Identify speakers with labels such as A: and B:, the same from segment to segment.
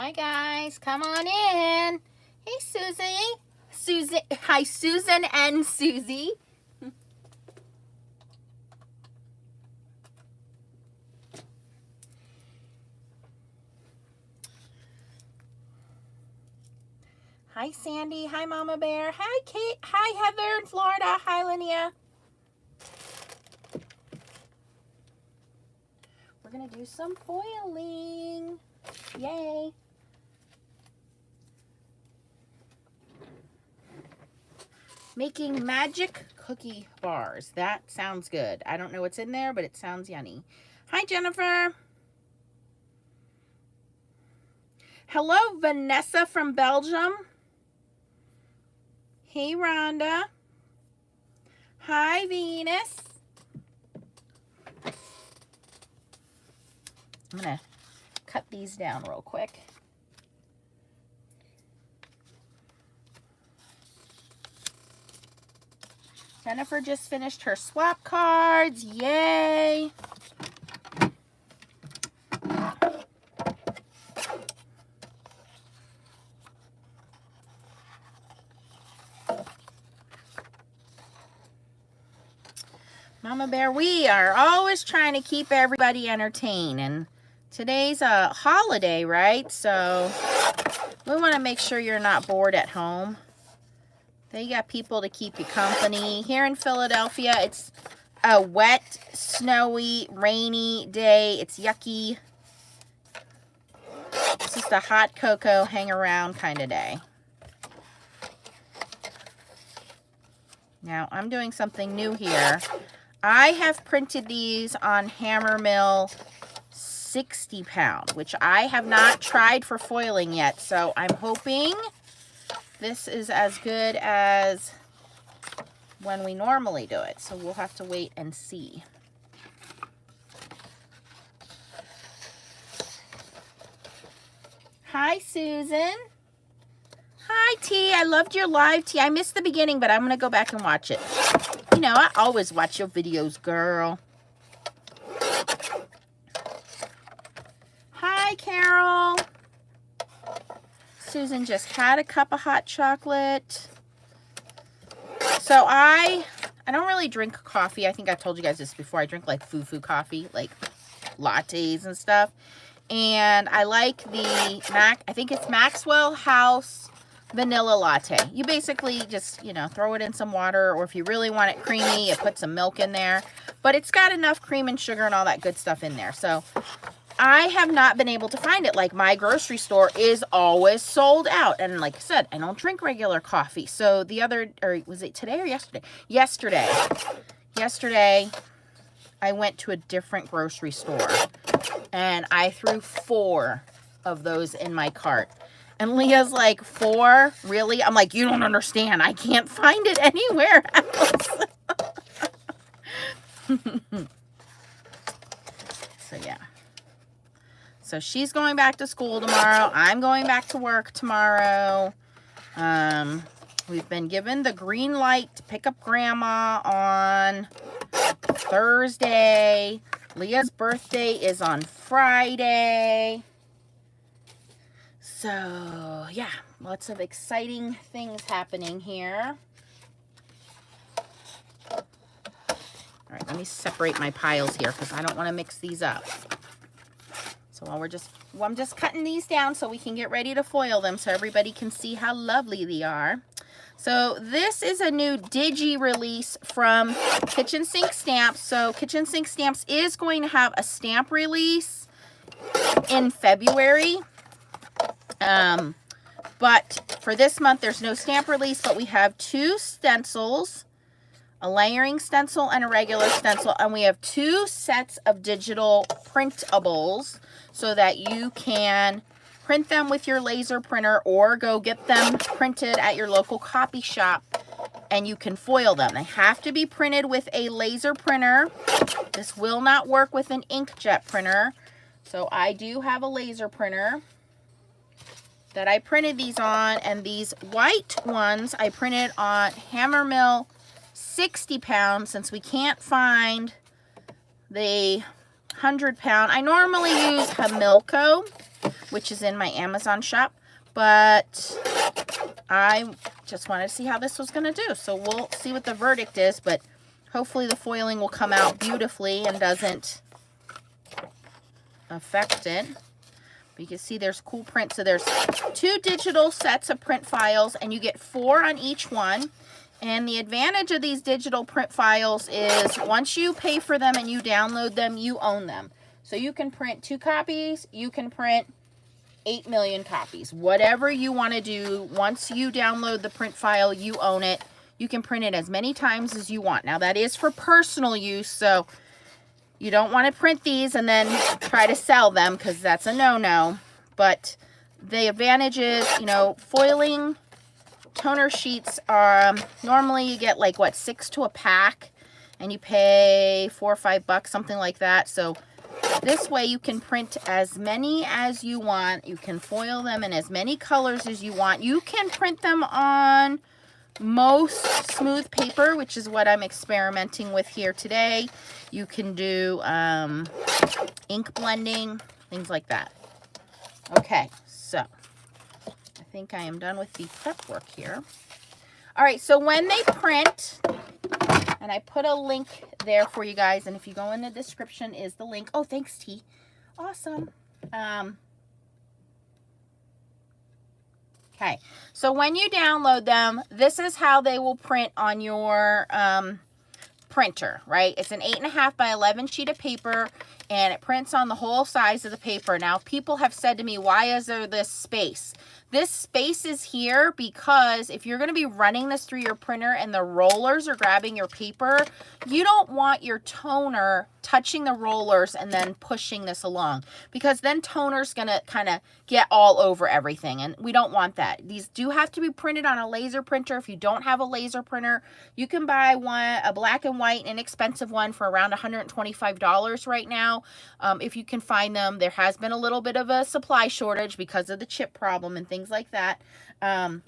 A: Hi guys, come on in. Hey Susie. Hi Susan and Susie. Hi Sandy. Hi Mama Bear. Hi Kate. Hi Heather in Florida. Hi Linnea. We're gonna do some foiling. Yay. Making magic cookie bars. That sounds good. I don't know what's in there, but it sounds yummy. Hi Jennifer. Hello Vanessa from Belgium. Hey Rhonda. Hi Venus. I'm gonna cut these down real quick. Jennifer just finished her swap cards. Yay! Mama Bear, we are always trying to keep everybody entertained, and today's a holiday, right? So we want to make sure you're not bored at home. They got people to keep you company. Here in Philadelphia, it's a wet, snowy, rainy day. It's yucky. It's just a hot cocoa, hang around kind of day. Now, I'm doing something new here. I have printed these on Hammer Mill 60 pound, which I have not tried for foiling yet. So I'm hoping this is as good as when we normally do it. So we'll have to wait and see. Hi, Susan. Hi, T. I loved your live, T. I missed the beginning, but I'm going to go back and watch it. You know, I always watch your videos, girl. Hi, Carol. Susan just had a cup of hot chocolate. So I don't really drink coffee. I think I told you guys this before. I drink like foo-foo coffee, like lattes and stuff. And I like the I think it's Maxwell House vanilla latte. You basically just, you know, throw it in some water, or if you really want it creamy, you put some milk in there. But it's got enough cream and sugar and all that good stuff in there. So I have not been able to find it. Like, my grocery store is always sold out. And like I said, I don't drink regular coffee. So the other, or was it today or yesterday? Yesterday, I went to a different grocery store and I threw 4 of those in my cart. And Leah's like, 4? Really? I'm like, you don't understand. I can't find it anywhere else. So, yeah. So, she's going back to school tomorrow. I'm going back to work tomorrow. We've been given the green light to pick up Grandma on Thursday. Leah's birthday is on Friday. So, yeah, lots of exciting things happening here. All right, let me separate my piles here because I don't want to mix these up. So I'm just cutting these down so we can get ready to foil them so everybody can see how lovely they are. So this is a new digi release from Kitchen Sink Stamps. So Kitchen Sink Stamps is going to have a stamp release in February. But for this month, there's no stamp release, but we have 2 stencils, a layering stencil and a regular stencil, and we have 2 sets of digital printables so that you can print them with your laser printer or go get them printed at your local copy shop and you can foil them. They have to be printed with a laser printer. This will not work with an inkjet printer. So I do have a laser printer that I printed these on, and these white ones I printed on Hammer Mill 60 pounds since we can't find the 100-pound. I normally use Hamilco, which is in my Amazon shop, but I just wanted to see how this was going to do. So we'll see what the verdict is, but hopefully the foiling will come out beautifully and doesn't affect it. But you can see there's cool print. So there's 2 digital sets of print files, and you get 4 on each one. And the advantage of these digital print files is once you pay for them and you download them, you own them. So you can print 2 copies, you can print 8 million copies. Whatever you want to do, once you download the print file, you own it. You can print it as many times as you want. Now that is for personal use, so you don't want to print these and then try to sell them because that's a no-no. But the advantage is, you know, foiling toner sheets are normally you get like what, 6 to a pack, and you pay $4 or $5, something like that. So this way you can print as many as you want. You can foil them in as many colors as you want. You can print them on most smooth paper, which is what I'm experimenting with here today. You can do ink blending, things like that. Okay, so I think I am done with the prep work here. All right, so when they print, and I put a link there for you guys, and if you go in the description is the link. Oh, thanks, T. Awesome. Okay, so when you download them, this is how they will print on your printer, right? It's an 8.5 by 11 sheet of paper, and it prints on the whole size of the paper. Now, people have said to me, why is there this space? This space is here because if you're going to be running this through your printer and the rollers are grabbing your paper, you don't want your toner touching the rollers and then pushing this along, because then toner's going to kind of get all over everything, and we don't want that. These do have to be printed on a laser printer. If you don't have a laser printer, you can buy one, a black and white inexpensive one for around $125 right now. If you can find them. There has been a little bit of a supply shortage because of the chip problem and things like that.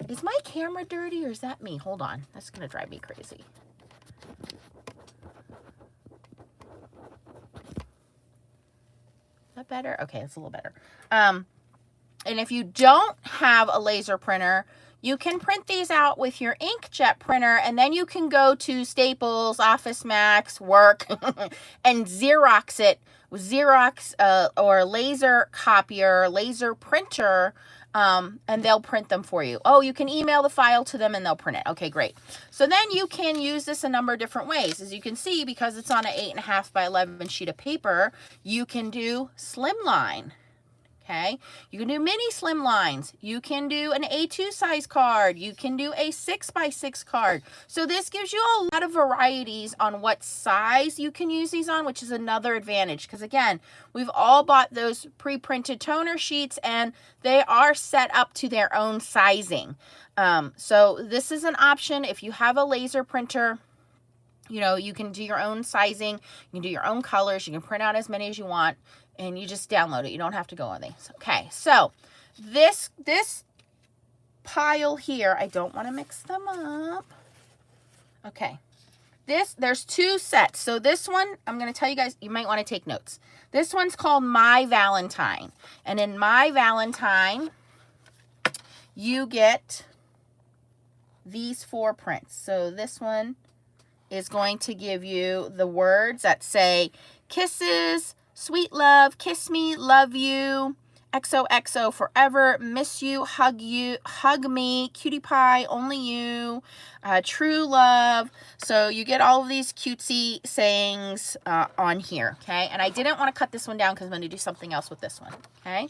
A: Is my camera dirty or is that me? Hold on. That's going to drive me crazy. Is that better? Okay, it's a little better. And if you don't have a laser printer, you can print these out with your inkjet printer, and then you can go to Staples, Office Max, Work, and Xerox it with Xerox or laser copier, laser printer, and they'll print them for you. Oh, you can email the file to them and they'll print it. Okay, great. So then you can use this a number of different ways. As you can see, because it's on an 8.5 by 11 sheet of paper, you can do slimline. Okay, you can do mini slim lines. You can do an A2 size card. You can do a 6 by 6 card. So this gives you a lot of varieties on what size you can use these on, which is another advantage. Because again, we've all bought those pre-printed toner sheets and they are set up to their own sizing. So this is an option if you have a laser printer. You know, you can do your own sizing. You can do your own colors. You can print out as many as you want. And you just download it. You don't have to go on these. Okay, so this pile here, I don't want to mix them up. Okay, there's 2 sets. So this one, I'm going to tell you guys, you might want to take notes. This one's called My Valentine. And in My Valentine, you get these 4 prints. So this one is going to give you the words that say kisses, sweet love, kiss me, love you, XOXO, forever, miss you, hug me, cutie pie, only you, true love. So you get all of these cutesy sayings on here, okay? And I didn't want to cut this one down because I'm going to do something else with this one, okay?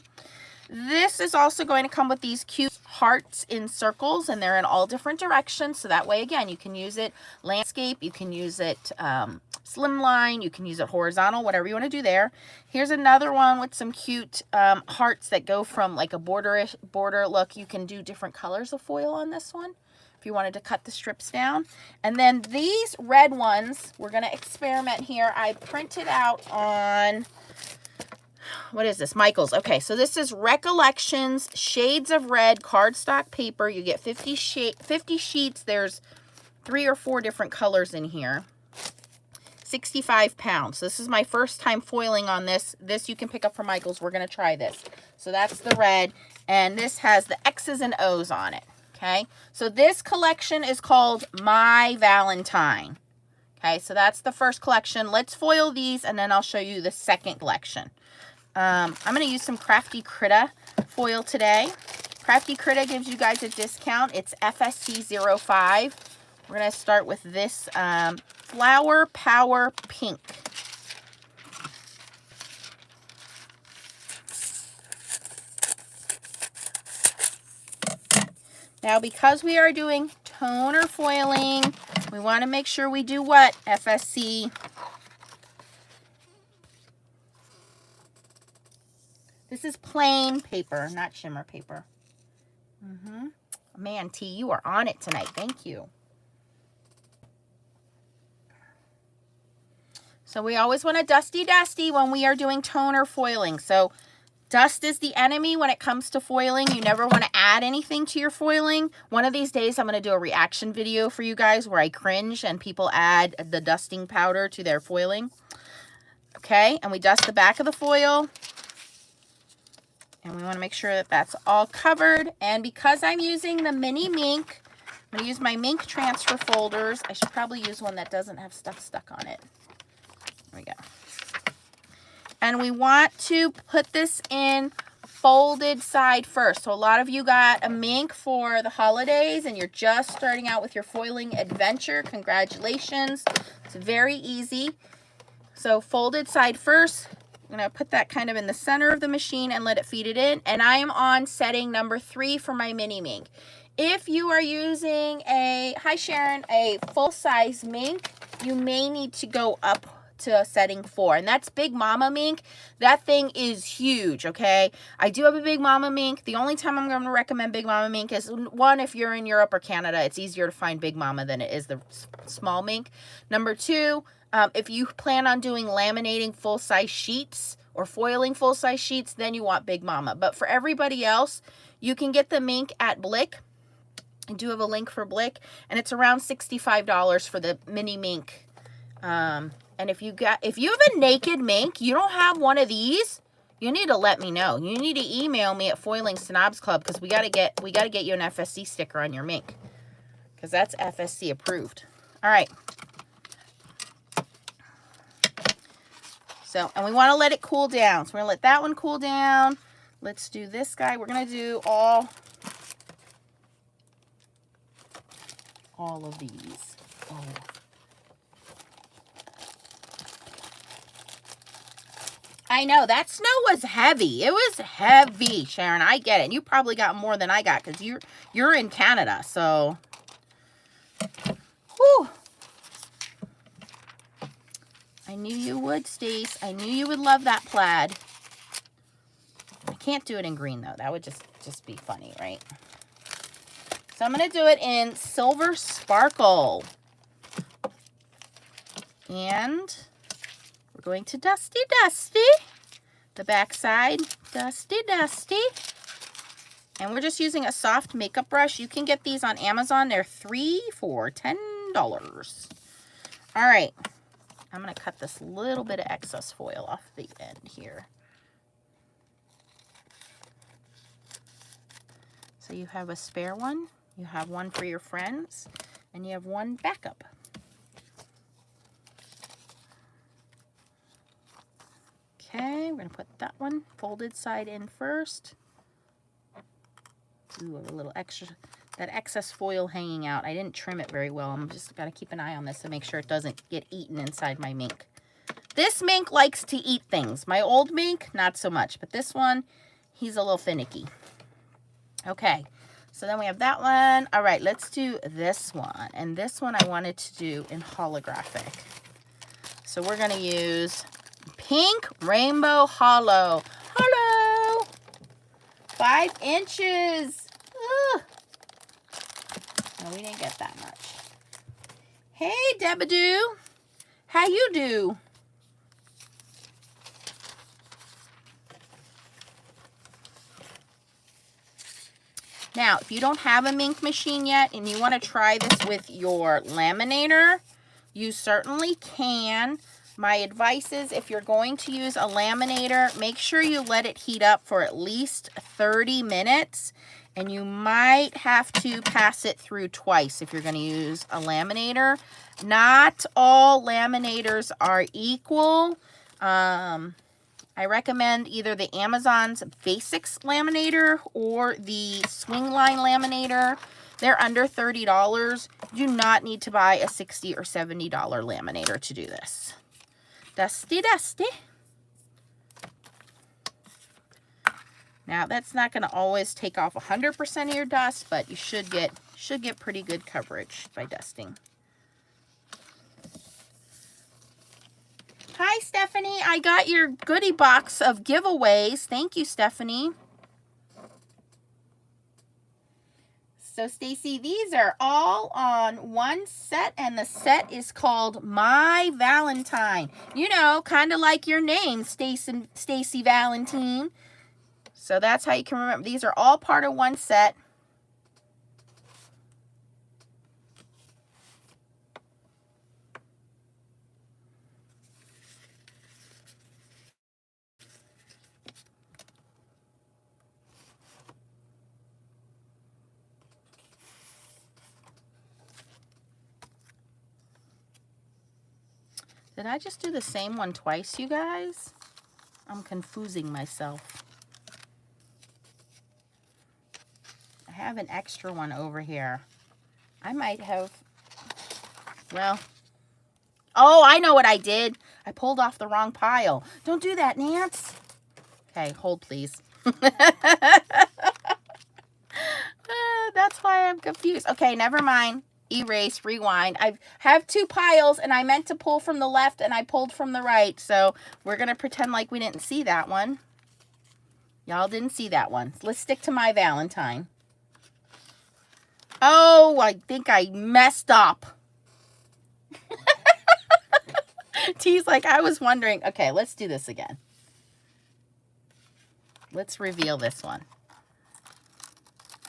A: This is also going to come with these cute hearts in circles, and they're in all different directions. So that way, again, you can use it landscape, you can use it slimline, you can use it horizontal, whatever you want to do there. Here's another one with some cute hearts that go from like a border look. You can do different colors of foil on this one if you wanted to cut the strips down. And then these red ones, we're going to experiment here. I printed out on... what is this? Michael's. Okay, so this is Recollections, Shades of Red, cardstock paper. You get 50 sheets. There's 3 or 4 different colors in here. 65 pounds. This is my first time foiling on this. This you can pick up from Michael's. We're going to try this. So that's the red, and this has the X's and O's on it. Okay, so this collection is called My Valentine. Okay, so that's the first collection. Let's foil these, and then I'll show you the second collection. I'm going to use some Crafty Critter foil today. Crafty Critter gives you guys a discount. It's FSC05. We're going to start with this Flower Power Pink. Now, because we are doing toner foiling, we want to make sure we do what, FSC? This is plain paper, not shimmer paper. Man, T, you are on it tonight. Thank you. So we always want a dusty when we are doing toner foiling. So dust is the enemy when it comes to foiling. You never want to add anything to your foiling. One of these days, I'm going to do a reaction video for you guys where I cringe and people add the dusting powder to their foiling. Okay, and we dust the back of the foil. And we want to make sure that that's all covered. And because I'm using the mini Minc, I'm going to use my Minc transfer folders. I should probably use one that doesn't have stuff stuck on it. There we go. And we want to put this in folded side first. So a lot of you got a Minc for the holidays and you're just starting out with your foiling adventure. Congratulations. It's very easy. So folded side first. I'm going to put that kind of in the center of the machine and let it feed it in. And I am on setting number 3 for my mini Minc. If you are using a, hi Sharon, a full-size Minc, you may need to go up to setting 4. And that's Big Mama Minc. That thing is huge, okay? I do have a Big Mama Minc. The only time I'm going to recommend Big Mama Minc is, one, if you're in Europe or Canada, it's easier to find Big Mama than it is the small Minc. Number 2, if you plan on doing laminating full-size sheets or foiling full-size sheets, then you want Big Mama. But for everybody else, you can get the Minc at Blick. I do have a link for Blick, and it's around $65 for the mini Minc. And if you have a naked Minc, you don't have one of these, you need to let me know. You need to email me at Foiling Snobs Club because we gotta get you an FSC sticker on your Minc because that's FSC approved. All right. So, and we want to let it cool down. So we're going to let that one cool down. Let's do this guy. We're going to do all of these. Oh. I know, that snow was heavy. It was heavy, Sharon. I get it. You probably got more than I got because you're in Canada, so. Whew. I knew you would, Stace. I knew you would love that plaid. I can't do it in green, though. That would just be funny, right? So I'm going to do it in Silver Sparkle. And we're going to Dusty. The back side, Dusty. And we're just using a soft makeup brush. You can get these on Amazon. They're 3 for $10. All right. I'm going to cut this little bit of excess foil off the end here. So you have a spare one, you have one for your friends, and you have one backup. Okay, we're going to put that one folded side in first. Ooh, a little extra, that excess foil hanging out. I didn't trim it very well. I'm just got to keep an eye on this to make sure it doesn't get eaten inside my Minc. This Minc likes to eat things. My old Minc, not so much. But this one, he's a little finicky. Okay, so then we have that one. All right, let's do this one. And this one I wanted to do in holographic. So we're going to use Pink Rainbow Hollow. Hollow! 5 inches. Ugh. No, we didn't get that much. Hey, Debadoo. How you do? Now, if you don't have a Minc machine yet and you want to try this with your Laminator, you certainly can. My advice is if you're going to use a laminator, make sure you let it heat up for at least 30 minutes. And you might have to pass it through twice if you're going to use a laminator. Not all laminators are equal. I recommend either the Amazon's Basics laminator or the Swing Line laminator. They're under $30. You do not need to buy a $60 or $70 laminator to do this. Dusty, dusty. Now, that's not going to always take off 100% of your dust, but you should get pretty good coverage by dusting. Hi, Stephanie. I got your goodie box of giveaways. Thank you, Stephanie. So, Stacy, these are all on one set, and the set is called My Valentine. You know, kind of like your name, Stacy Valentine. So that's how you can remember. These are all part of one set. Did I just do the same one twice, you guys? I'm confusing myself. I have an extra one over here. I might have, well, oh, I know what I did. I pulled off the wrong pile. Don't do that, Nance. Okay, hold please. That's why I'm confused. Okay, never mind. Erase, rewind. I have two piles and I meant to pull from the left and I pulled from the right. So we're going to pretend like we didn't see that one. Y'all didn't see that one. Let's stick to My Valentine. Oh, I think I messed up. T's like, I was wondering. Okay, let's do this again. Let's reveal this one.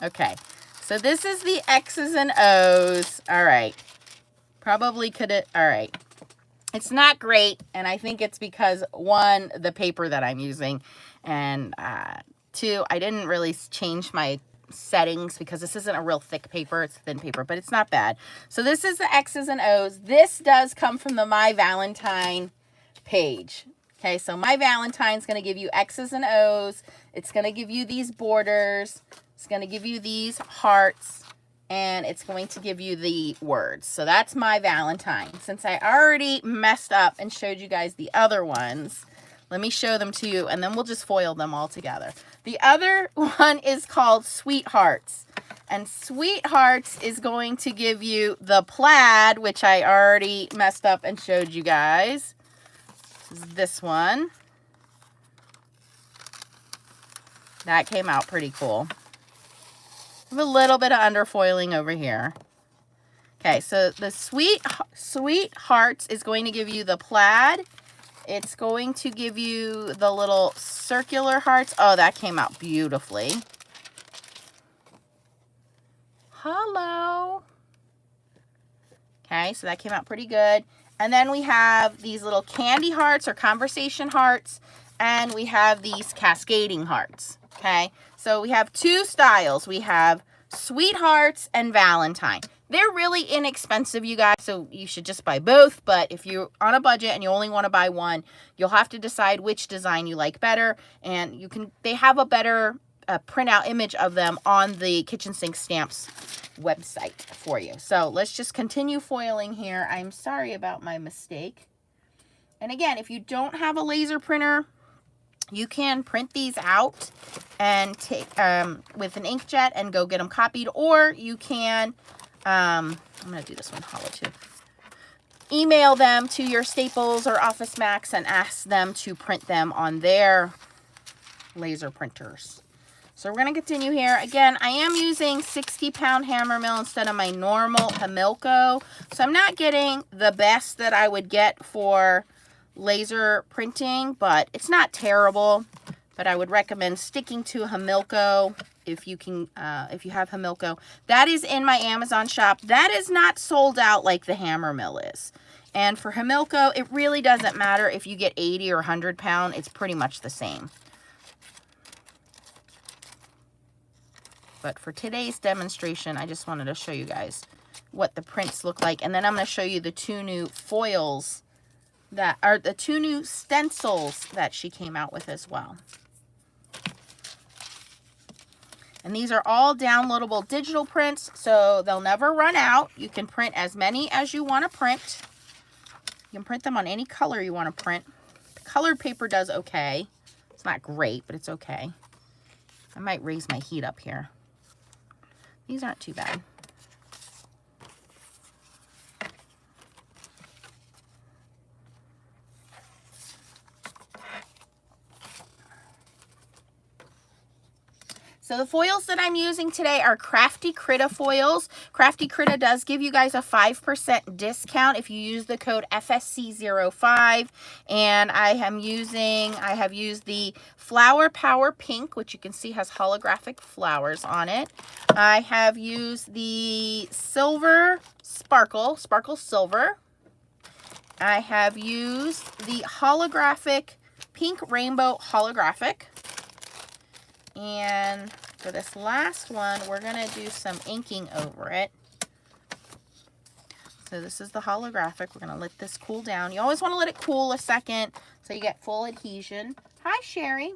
A: Okay. So this is the X's and O's. All right. Probably could have, all right. It's not great, and I think it's because, one, the paper that I'm using, and two, I didn't really change my settings because this isn't a real thick paper. It's thin paper, but it's not bad. So this is the X's and O's. This does come from the My Valentine page. Okay, so My Valentine's going to give you X's and O's. It's going to give you these borders. It's going to give you these hearts, and it's going to give you the words. So that's My Valentine. Since I already messed up and showed you guys the other ones, let me show them to you, and then we'll just foil them all together. The other one is called Sweethearts, and Sweethearts is going to give you the plaid, which I already messed up and showed you guys. This one. That came out pretty cool. A little bit of underfoiling over here. Okay, so the Sweethearts is going to give you the plaid. It's going to give you the little circular hearts. Oh, that came out beautifully. Hello. Okay, so that came out pretty good. And then we have these little candy hearts or conversation hearts. And we have these cascading hearts. Okay, so we have two styles. We have Sweethearts and Valentine. They're really inexpensive, you guys, so you should just buy both. But if you're on a budget and you only want to buy one, you'll have to decide which design you like better. And you can, they have a better printout image of them on the Kitchen Sink Stamps website for you. So let's just continue foiling here. I'm sorry about my mistake. And again, if you don't have a laser printer, you can print these out and take with an inkjet and go get them copied, or you can, I'm going to do this one hollow too. Email them to your Staples or Office Max and ask them to print them on their laser printers. So we're going to continue here. Again, I am using 60-pound hammer mill instead of my normal Hamilco. So I'm not getting the best that I would get for laser printing, but it's not terrible. But I would recommend sticking to Hamilco if you can, if you have Hamilco. That is in my Amazon shop. That is not sold out like the hammer mill is. And for Hamilco, it really doesn't matter if you get 80 or 100 pound. It's pretty much the same. But for today's demonstration, I just wanted to show you guys what the prints look like. And then I'm going to show you the 2 new foils that are the 2 new stencils that she came out with as well. And these are all downloadable digital prints, so they'll never run out. You can print as many as you want to print. You can print them on any color you want to print. The colored paper does okay. It's not great, but it's okay. I might raise my heat up here. These aren't too bad. So the foils that I'm using today are Crafty Critter foils. Crafty Critter does give you guys a 5% discount if you use the code FSC05. And I have used the Flower Power Pink, which you can see has holographic flowers on it. I have used the Silver Sparkle Silver. I have used the holographic Pink Rainbow Holographic. And for this last one, we're going to do some inking over it. So this is the holographic. We're going to let this cool down. You always want to let it cool a second so you get full adhesion. Hi, Sherry.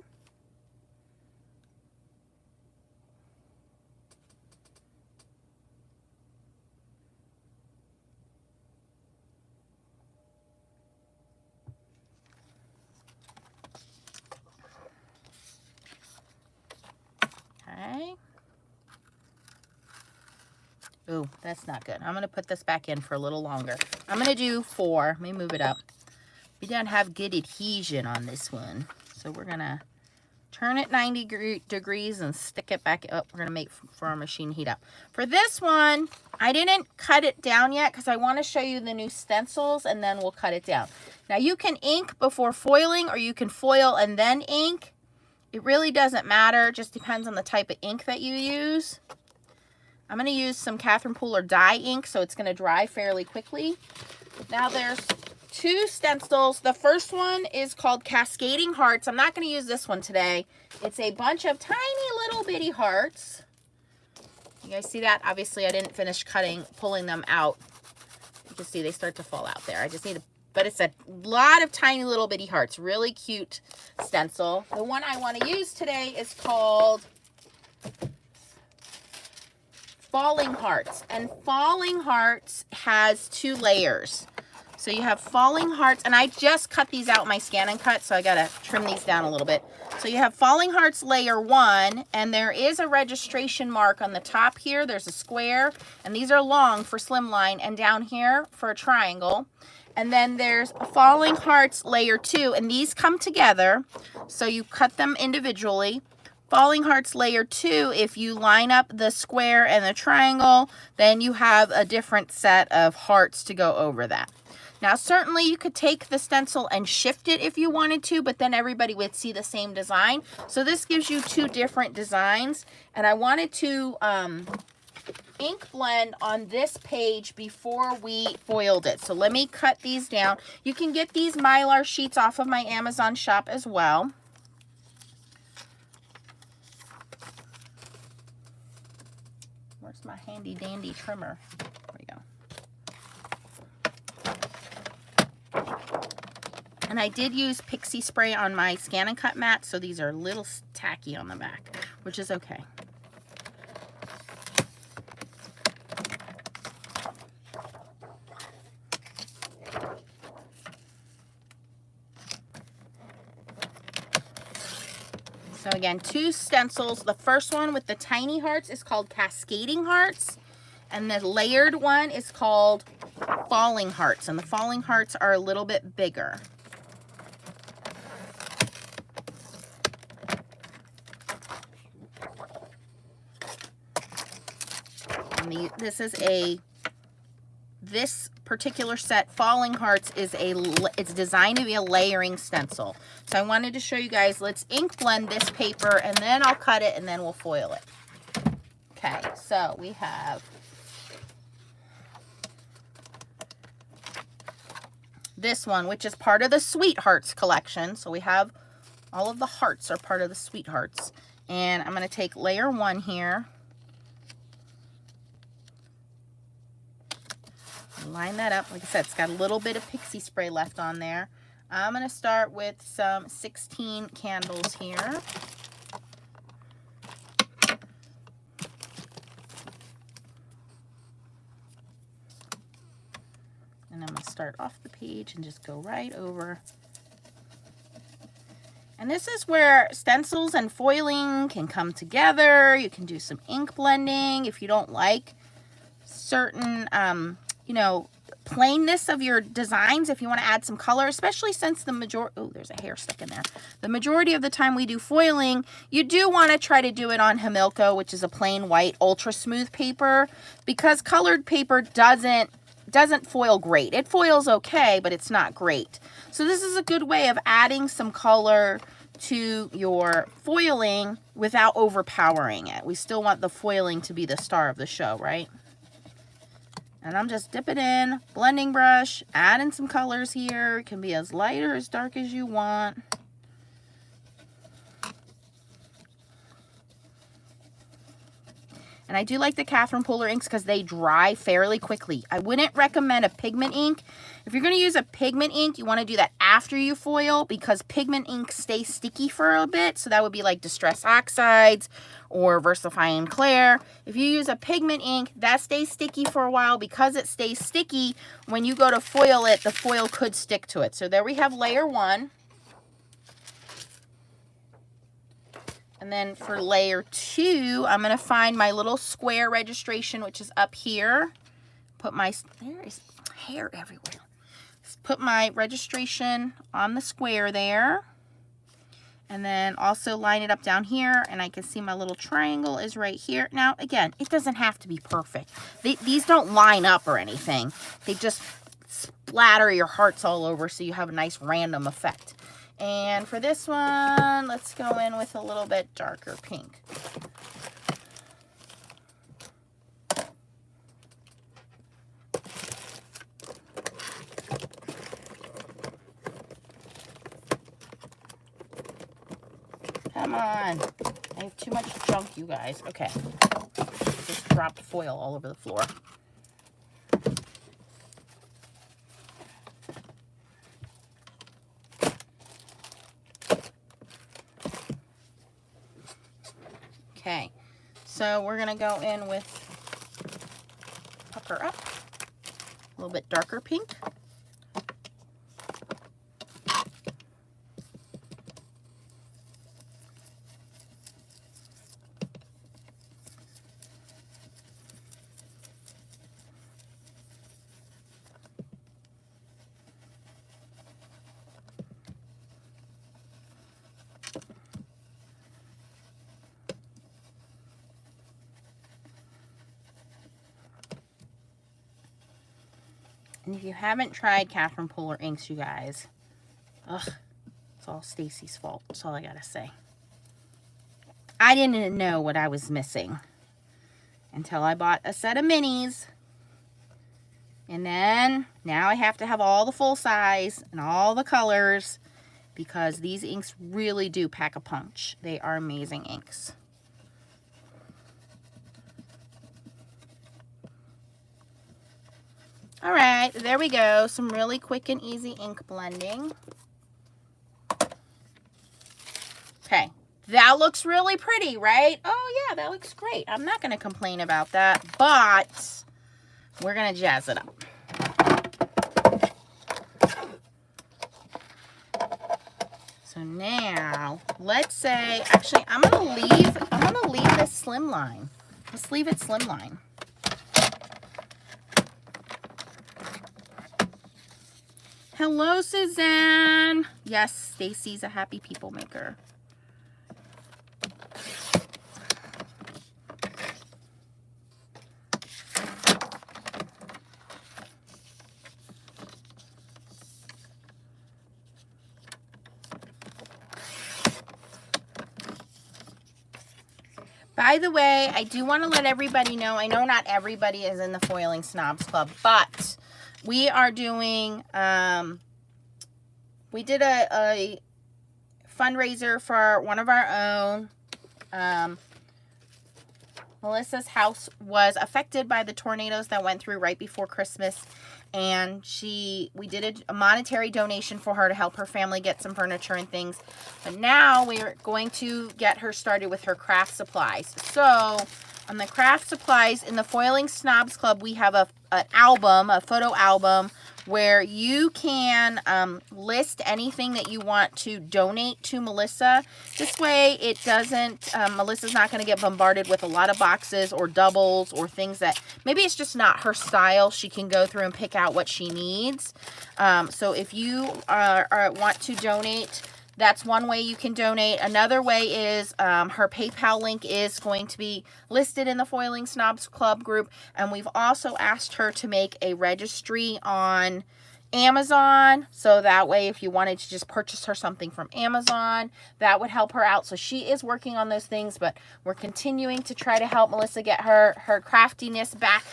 A: Okay. Ooh, that's not good. I'm going to put this back in for a little longer. I'm going to do 4. Let me move it up. We don't have good adhesion on this one. So we're going to turn it 90 degrees and stick it back up. We're going to make for our machine heat up. For this one, I didn't cut it down yet because I want to show you the new stencils and then we'll cut it down. Now you can ink before foiling or you can foil and then ink. It really doesn't matter. It just depends on the type of ink that you use. I'm going to use some Catherine Pooler dye ink, so it's going to dry fairly quickly. Now there's 2 stencils. The first one is called Cascading Hearts. I'm not going to use this one today. It's a bunch of tiny little bitty hearts. You guys see that? Obviously, I didn't finish pulling them out. You can see they start to fall out there. I just need to... But it's a lot of tiny little bitty hearts. Really cute stencil. The one I want to use today is called Falling Hearts. And Falling Hearts has 2 layers. So you have Falling Hearts. And I just cut these out in my Scan and Cut. So I got to trim these down a little bit. So you have Falling Hearts layer 1. And there is a registration mark on the top here. There's a square. And these are long for slimline. And down here for a triangle. And then there's Falling Hearts layer 2, and these come together, so you cut them individually. Falling Hearts layer 2, if you line up the square and the triangle, then you have a different set of hearts to go over that. Now, certainly you could take the stencil and shift it if you wanted to, but then everybody would see the same design. So this gives you 2 different designs, and I wanted to... ink blend on this page before we foiled it. So let me cut these down. You can get these Mylar sheets off of my Amazon shop as well. Where's my handy dandy trimmer? There we go. And I did use Pixie spray on my Scan and Cut mat, so these are a little tacky on the back, which is okay. So again, 2 stencils. The first one with the tiny hearts is called Cascading Hearts. And the layered one is called Falling Hearts. And the Falling Hearts are a little bit bigger. And this particular set, Falling Hearts, it's designed to be a layering stencil. So I wanted to show you guys, let's ink blend this paper and then I'll cut it and then we'll foil it. Okay, so we have this one, which is part of the Sweethearts collection. So we have all of the hearts are part of the Sweethearts. And I'm going to take layer 1 here. Line that up. Like I said, it's got a little bit of pixie spray left on there. I'm going to start with some 16 candles here. And I'm going to start off the page and just go right over. And this is where stencils and foiling can come together. You can do some ink blending if you don't like certain, you know, plainness of your designs. If you want to add some color, especially since the majority, oh, there's a hair stuck in there. The majority of the time we do foiling, you do want to try to do it on Hamilco, which is a plain white ultra smooth paper, because colored paper doesn't foil great. It foils okay, but it's not great. So this is a good way of adding some color to your foiling without overpowering it. We still want the foiling to be the star of the show, right? And I'm just dipping in, blending brush, adding some colors here. It can be as light or as dark as you want. And I do like the Catherine Pooler inks because they dry fairly quickly. I wouldn't recommend a pigment ink. If you're going to use a pigment ink, you want to do that after you foil, because pigment ink stays sticky for a bit. So that would be like Distress Oxides or VersaFine Clair. If you use a pigment ink, that stays sticky for a while. Because it stays sticky, when you go to foil it, the foil could stick to it. So there we have layer 1. And then for layer 2, I'm going to find my little square registration, which is up here. Put my, there is hair everywhere. Put my registration on the square there. And then also line it up down here. And I can see my little triangle is right here. Now, again, it doesn't have to be perfect. These don't line up or anything. They just splatter your hearts all over so you have a nice random effect. And for this one, let's go in with a little bit darker pink. Come on. I have too much junk, you guys. Okay. Just dropped foil all over the floor. Okay, so we're going to go in with pucker up, a little bit darker pink. And if you haven't tried Catherine Pooler inks, you guys, it's all Stacy's fault. That's all I gotta say. I didn't know what I was missing until I bought a set of minis. And then now I have to have all the full size and all the colors, because these inks really do pack a punch. They are amazing inks. All right, there we go. Some really quick and easy ink blending. Okay, that looks really pretty, right? Oh yeah, that looks great. I'm not gonna complain about that, but we're gonna jazz it up. So now, let's say, actually, I'm gonna leave this slimline. Let's leave it slimline. Hello, Suzanne. Yes, Stacy's a happy people maker. By the way, I do want to let everybody know, I know not everybody is in the Foiling Snobs Club, but we are doing we did a fundraiser for one of our own. Melissa's house was affected by the tornadoes that went through right before Christmas, and we did a monetary donation for her to help her family get some furniture and things. But now we're going to get her started with her craft supplies. So on the craft supplies in the Foiling Snobs Club, we have a photo album, where you can list anything that you want to donate to Melissa. This way it doesn't, Melissa's not going to get bombarded with a lot of boxes or doubles or things that maybe it's just not her style. She can go through and pick out what she needs. So if you want to donate, that's one way you can donate. Another way is her PayPal link is going to be listed in the Foiling Snobs Club group. And we've also asked her to make a registry on Amazon. So that way, if you wanted to just purchase her something from Amazon, that would help her out. So she is working on those things, but we're continuing to try to help Melissa get her craftiness back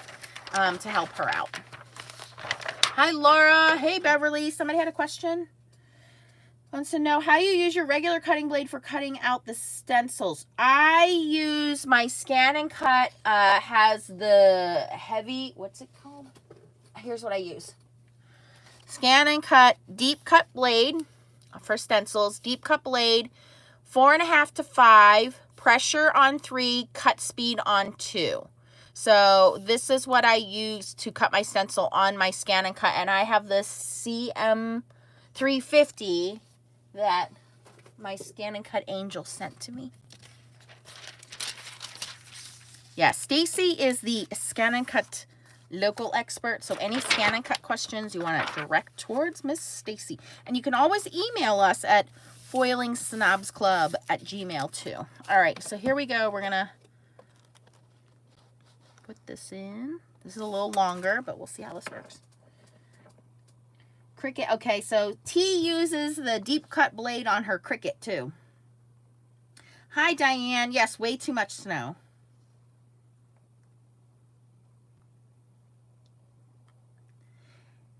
A: to help her out. Hi, Laura. Hey, Beverly. Somebody had a question? Wants to know how you use your regular cutting blade for cutting out the stencils. I use my Scan and Cut, has the heavy, what's it called? Here's what I use. Scan and Cut deep cut blade for stencils. Deep cut blade, 4.5 to 5, pressure on 3, cut speed on 2. So this is what I use to cut my stencil on my Scan and Cut. And I have this CM350 that my Scan and Cut angel sent to me. Yeah, Stacy is the Scan and Cut local expert. So any Scan and Cut questions you want to direct towards Miss Stacy. And you can always email us at foilingsnobsclub@gmail.com too. All right, so here we go. We're going to put this in. This is a little longer, but we'll see how this works. Cricut. Okay, so T uses the deep cut blade on her Cricut too. Hi, Diane. Yes, way too much snow.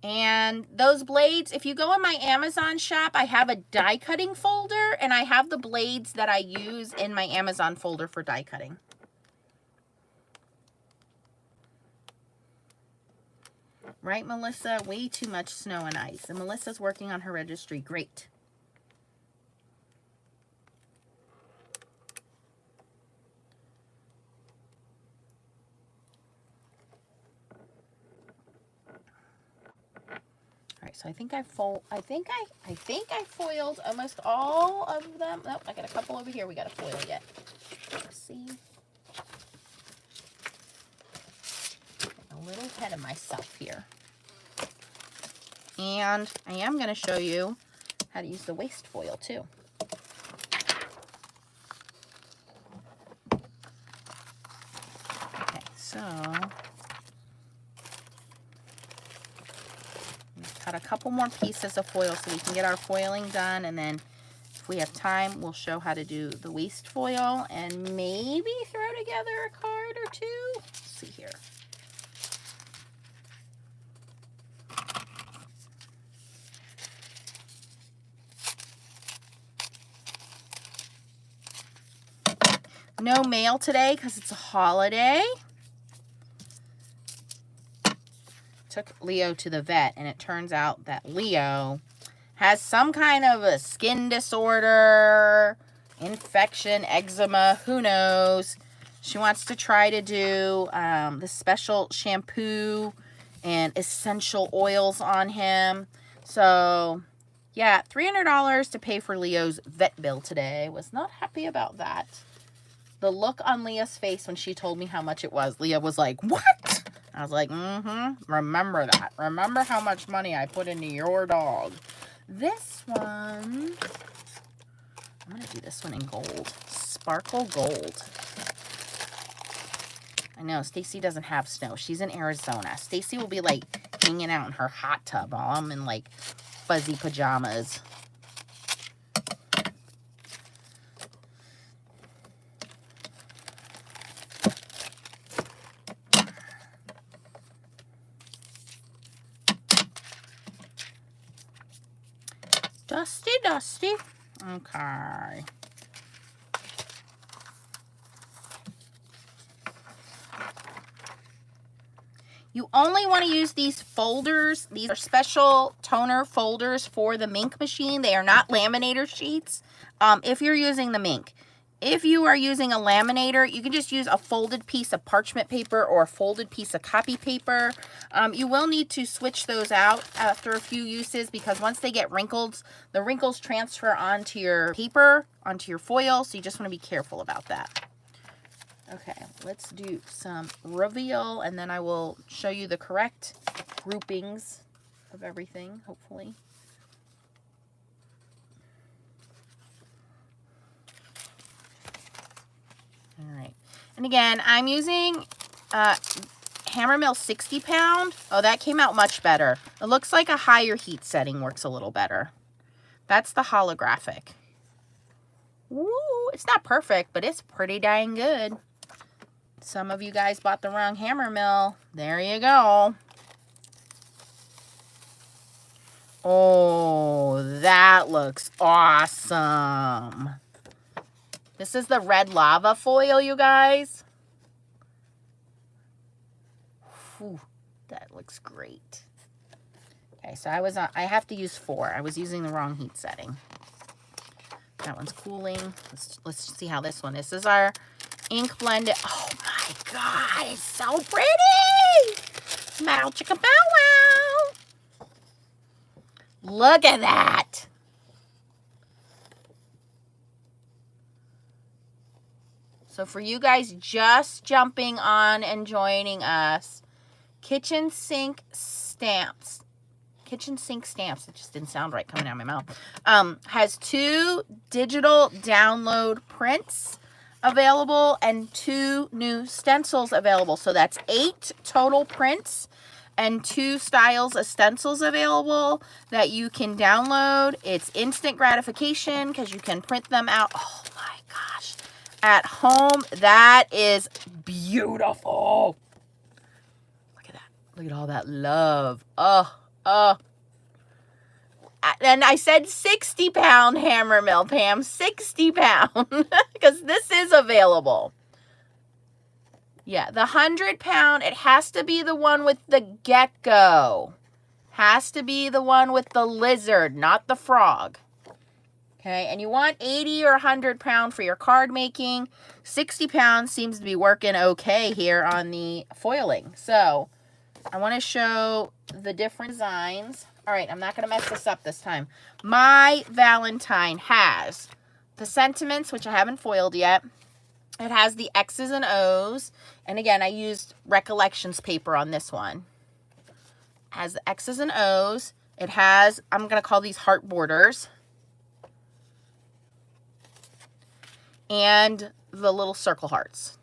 A: And those blades, if you go in my Amazon shop, I have a die cutting folder, and I have the blades that I use in my Amazon folder for die cutting. Right, Melissa? Way too much snow and ice. And Melissa's working on her registry. Great. All right, so I think I foiled almost all of them. Nope, I got a couple over here we got to foil yet. Let's see. A little ahead of myself here. And I am going to show you how to use the waste foil too. Okay, so we've cut a couple more pieces of foil so we can get our foiling done, and then if we have time, we'll show how to do the waste foil and maybe throw together a card or two. Let's see here. No mail today because it's a holiday. Took Leo to the vet, and it turns out that Leo has some kind of a skin disorder, infection, eczema, who knows. She wants to try to do the special shampoo and essential oils on him. So, yeah, $300 to pay for Leo's vet bill today. Was not happy about that. The look on Leah's face when she told me how much it was, Leah was like, what? I was like, remember that. Remember how much money I put into your dog. This one, I'm going to do this one in gold. Sparkle gold. I know, Stacy doesn't have snow. She's in Arizona. Stacy will be like hanging out in her hot tub while I'm in like fuzzy pajamas. Dusty, dusty. Okay. You only want to use these folders. These are special toner folders for the Minc machine. They are not laminator sheets if you're using the Minc. If you are using a laminator, you can just use a folded piece of parchment paper or a folded piece of copy paper. You will need to switch those out after a few uses because once they get wrinkled, the wrinkles transfer onto your paper, onto your foil, so you just want to be careful about that. Okay, let's do some reveal, and then I will show you the correct groupings of everything, hopefully. All right, and again, I'm using Hamilco 60 pound. Oh, that came out much better. It looks like a higher heat setting works a little better. That's the holographic. Woo, it's not perfect, but it's pretty dang good. Some of you guys bought the wrong hammer mill. There you go. Oh, that looks awesome. This is the red lava foil, you guys. Whew, that looks great. Okay, so I have to use 4. I was using the wrong heat setting. That one's cooling. Let's see how this one. This is our ink blended. Oh my God, it's so pretty. Metal chicka bow wow. Look at that. So for you guys just jumping on and joining us, kitchen sink stamps. Kitchen sink stamps, it just didn't sound right coming out of my mouth, has 2 digital download prints available and 2 new stencils available. So that's 8 total prints and 2 styles of stencils available that you can download. It's instant gratification because you can print them out. Oh my gosh. At home, that is beautiful. Look at that. Look at all that love. And I said 60 pound hammer mill, Pam, 60 pound, because this is available. Yeah, the 100 pound, it has to be the one with the gecko. Has to be the one with the lizard, not the frog. Okay, and you want 80 or 100 pound for your card making. 60 pounds seems to be working okay here on the foiling. So I want to show the different designs. All right, I'm not going to mess this up this time. My Valentine has the sentiments, which I haven't foiled yet. It has the X's and O's. And again, I used Recollections paper on this one. It has the X's and O's. It has, I'm going to call these heart borders. And the little circle hearts.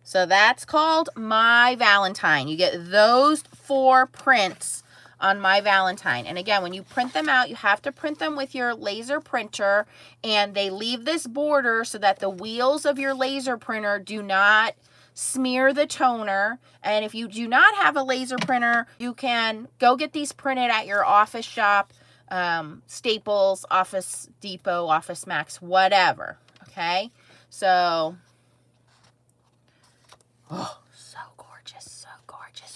A: So that's called My Valentine. You get those 4 prints on My Valentine. And again, when you print them out, you have to print them with your laser printer, and they leave this border so that the wheels of your laser printer do not smear the toner. And if you do not have a laser printer, you can go get these printed at your office shop, Staples, Office Depot, Office Max, whatever. Okay, so oh, so gorgeous,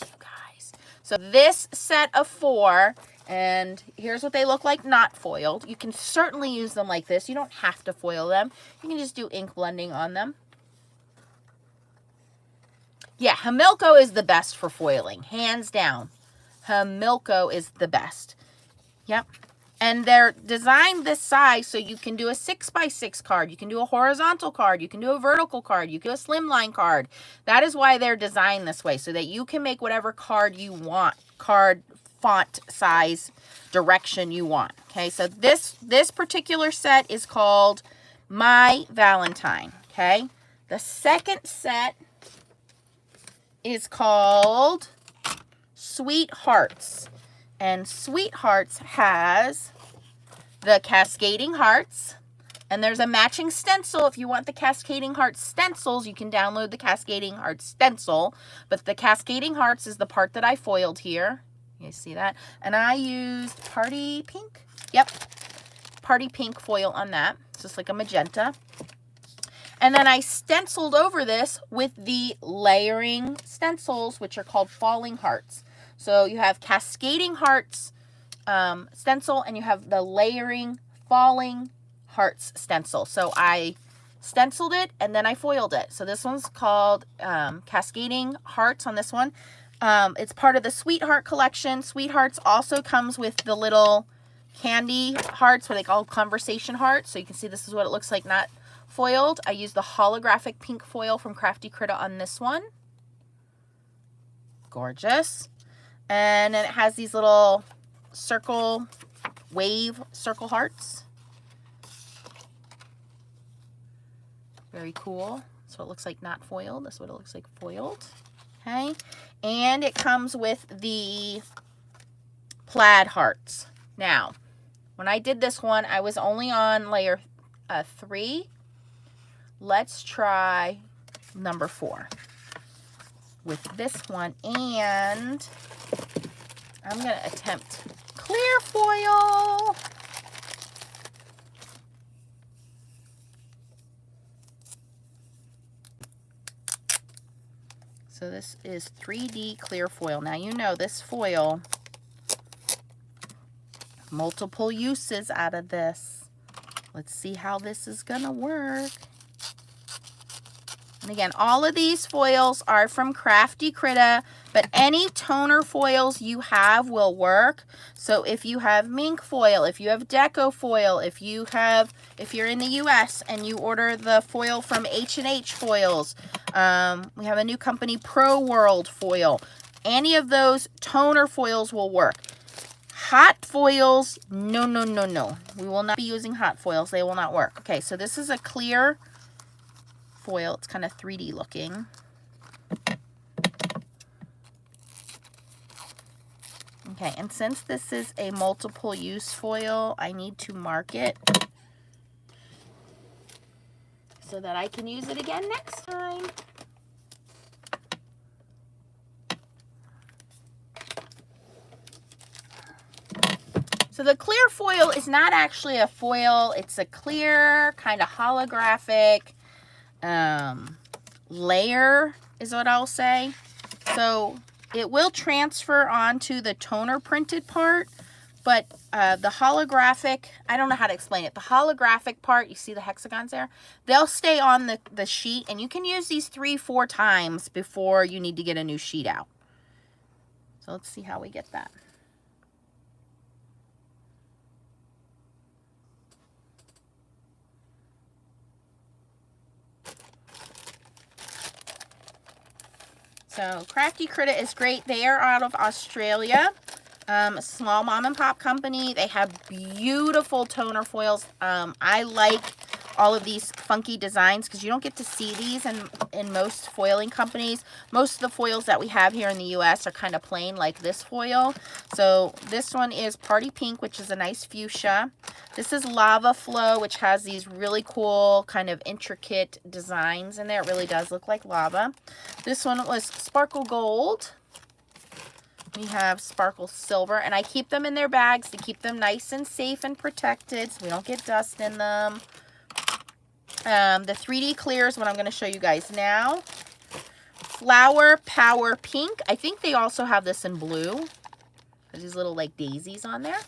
A: you guys. So this set of 4, and here's what they look like not foiled. You can certainly use them like this. You don't have to foil them. You can just do ink blending on them. Yeah, Hamilco is the best for foiling, hands down. Hamilco is the best. Yep. And they're designed this size so you can do a 6x6 card. You can do a horizontal card. You can do a vertical card. You can do a slimline card. That is why they're designed this way, so that you can make whatever card you want, card font size direction you want. Okay, so this particular set is called My Valentine. Okay, the second set is called Sweethearts. And Sweethearts has the Cascading Hearts. And there's a matching stencil. If you want the Cascading Hearts stencils, you can download the Cascading Hearts stencil. But the Cascading Hearts is the part that I foiled here. You see that? And I used Party Pink. Yep. Party pink foil on that. It's just like a magenta. And then I stenciled over this with the layering stencils, which are called falling hearts. So you have cascading hearts stencil, and you have the layering falling hearts stencil. So I stenciled it and then I foiled it. So this one's called Cascading Hearts on this one. It's part of the Sweetheart collection. Sweethearts also comes with the little candy hearts, what they call conversation hearts. So you can see this is what it looks like not foiled. I used the holographic pink foil from Crafty Critter on this one. Gorgeous. And then it has these little circle, wave circle hearts. Very cool. So it looks like not foiled. That's what it looks like foiled. Okay. And it comes with the plaid hearts. Now, when I did this one, I was only on layer 3. Let's try number 4 with this one. And I'm going to attempt clear foil. So this is 3D clear foil. Now you know this foil, multiple uses out of this. Let's see how this is gonna work. And again, all of these foils are from Crafty Critter, but any toner foils you have will work. So if you have Minc foil, if you have Deco foil, if you're in the US and you order the foil from H&H Foils, we have a new company, Pro World Foil. Any of those toner foils will work. Hot foils, no, no, no, no. We will not be using hot foils. They will not work. Okay, so this is a clear foil. It's kind of 3D looking. Okay, and since this is a multiple use foil, I need to mark it so that I can use it again next time. So the clear foil is not actually a foil. It's a clear kind of holographic layer is what I'll say. So it will transfer onto the toner printed part, but the holographic, I don't know how to explain it. The holographic part, you see the hexagons there? They'll stay on the sheet, and you can use these 3-4 times before you need to get a new sheet out. So let's see how we get that. So Crafty Critter is great. They are out of Australia. A small mom and pop company. They have beautiful toner foils. I like all of these funky designs because you don't get to see these in most foiling companies. Most of the foils that we have here in the US are kind of plain like this foil. So this one is Party Pink, which is a nice fuchsia. This is Lava Flow, which has these really cool kind of intricate designs in there. It really does look like lava. This one was Sparkle Gold. We have Sparkle Silver, and I keep them in their bags to keep them nice and safe and protected so we don't get dust in them. The 3D clear is what I'm going to show you guys now. Flower Power Pink. I think they also have this in blue. There's these little like daisies on there.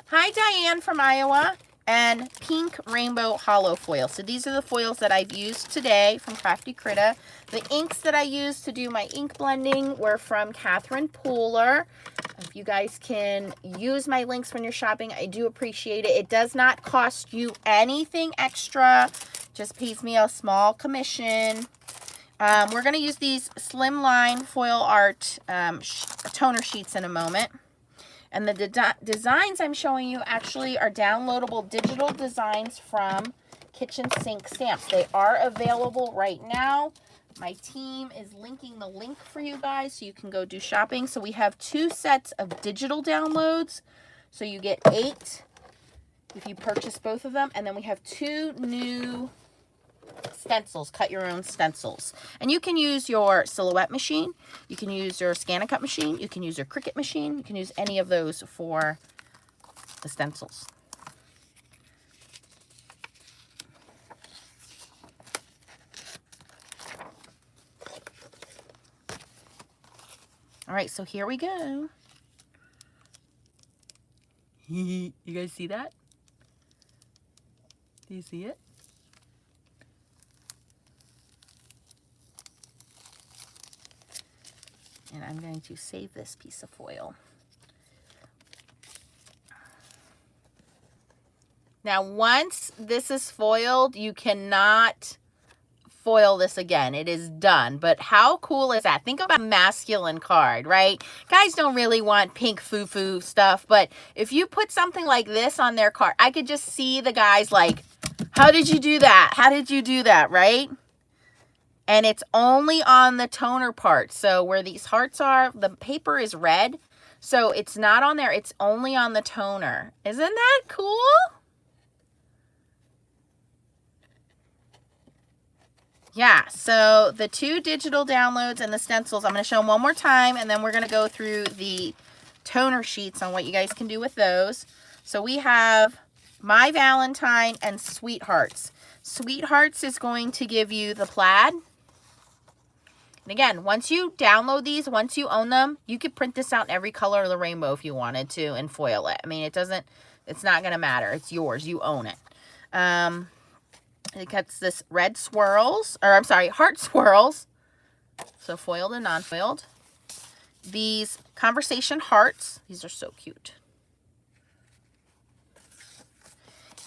A: Hi, Diane from Iowa. And Pink Rainbow Hollow Foil. So these are the foils that I've used today from Crafty Critter. The inks that I used to do my ink blending were from Catherine Pooler. If you guys can use my links when you're shopping, I do appreciate it. It does not cost you anything extra. Just pays me a small commission. We're going to use these Slimline Foil Art toner sheets in a moment. And the designs I'm showing you actually are downloadable digital designs from Kitchen Sink Stamps. They are available right now. My team is linking the link for you guys so you can go do shopping. So we have 2 sets of digital downloads. So you get 8 if you purchase both of them. And then we have 2 new stencils, cut your own stencils. And you can use your Silhouette machine, you can use your Scan and Cut machine, you can use your Cricut machine, you can use any of those for the stencils. All right, so here we go. You guys see that? Do you see it? And I'm going to save this piece of foil. Now, once this is foiled, you cannot foil this again. It is done. But how cool is that? Think about a masculine card, right? Guys don't really want pink foo-foo stuff, but if you put something like this on their card, I could just see the guys like, how did you do that? How did you do that, right? And it's only on the toner part. So where these hearts are, the paper is red. So it's not on there. It's only on the toner. Isn't that cool? Yeah, so the 2 digital downloads and the stencils, I'm going to show them one more time, and then we're going to go through the toner sheets on what you guys can do with those. So we have My Valentine and Sweethearts. Sweethearts is going to give you the plaid. And again, once you download these, once you own them, you could print this out in every color of the rainbow if you wanted to and foil it. I mean, it's not going to matter. It's yours. You own it. It gets this red swirls, or I'm sorry, heart swirls. So foiled and non-foiled. These conversation hearts. These are so cute.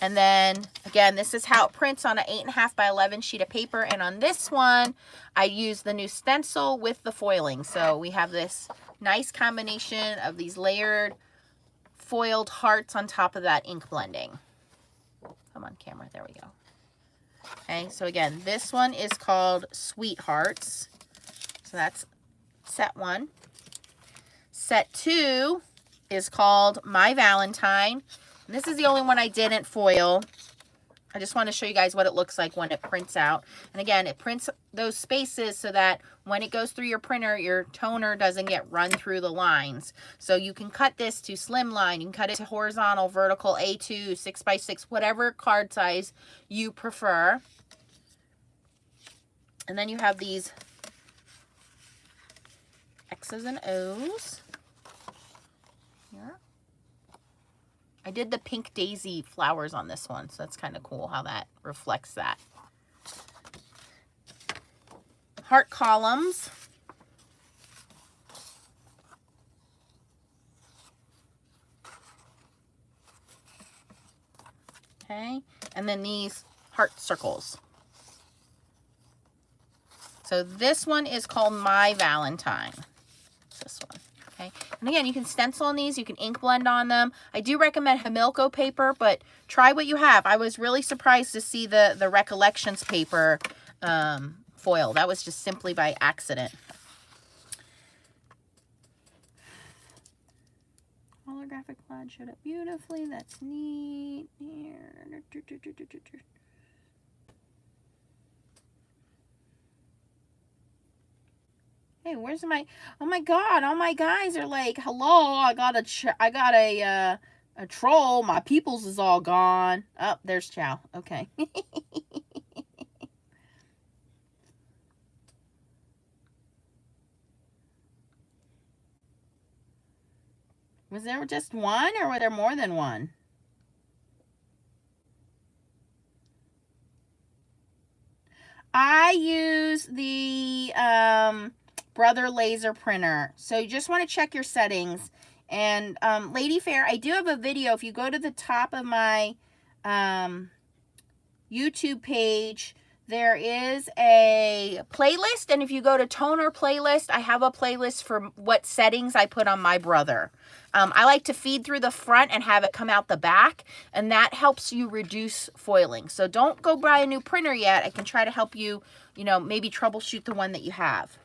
A: And then, again, this is how it prints on an 8.5 by 11 sheet of paper. And on this one, I use the new stencil with the foiling. So we have this nice combination of these layered foiled hearts on top of that ink blending. Come on, camera. There we go. Okay, so again, this one is called Sweethearts. So that's set 1. Set 2 is called My Valentine. And this is the only one I didn't foil. I just want to show you guys what it looks like when it prints out. And again, it prints those spaces so that when it goes through your printer, your toner doesn't get run through the lines. So you can cut this to slimline, you can cut it to horizontal, vertical, A2, 6x6, whatever card size you prefer. And then you have these X's and O's here. I did the pink daisy flowers on this one, so that's kind of cool how that reflects that. Heart columns. Okay, and then these heart circles. So this one is called My Valentine. This one. Okay. And again, you can stencil on these. You can ink blend on them. I do recommend Hamilco paper, but try what you have. I was really surprised to see the Recollections paper foil. That was just simply by accident. Holographic plaid showed up beautifully. That's neat. Here. Hey, where's my, oh my God, all my guys are like, hello, I got a troll, my peoples is all gone. Oh, there's Chow, okay. Was there just one, or were there more than one? I use the, Brother laser printer. So you just want to check your settings. And Lady Fair, I do have a video. If you go to the top of my YouTube page, there is a playlist. And if you go to toner playlist, I have a playlist for what settings I put on my Brother. I like to feed through the front and have it come out the back, and that helps you reduce foiling. So don't go buy a new printer yet. I can try to help you, you know, maybe troubleshoot the one that you have.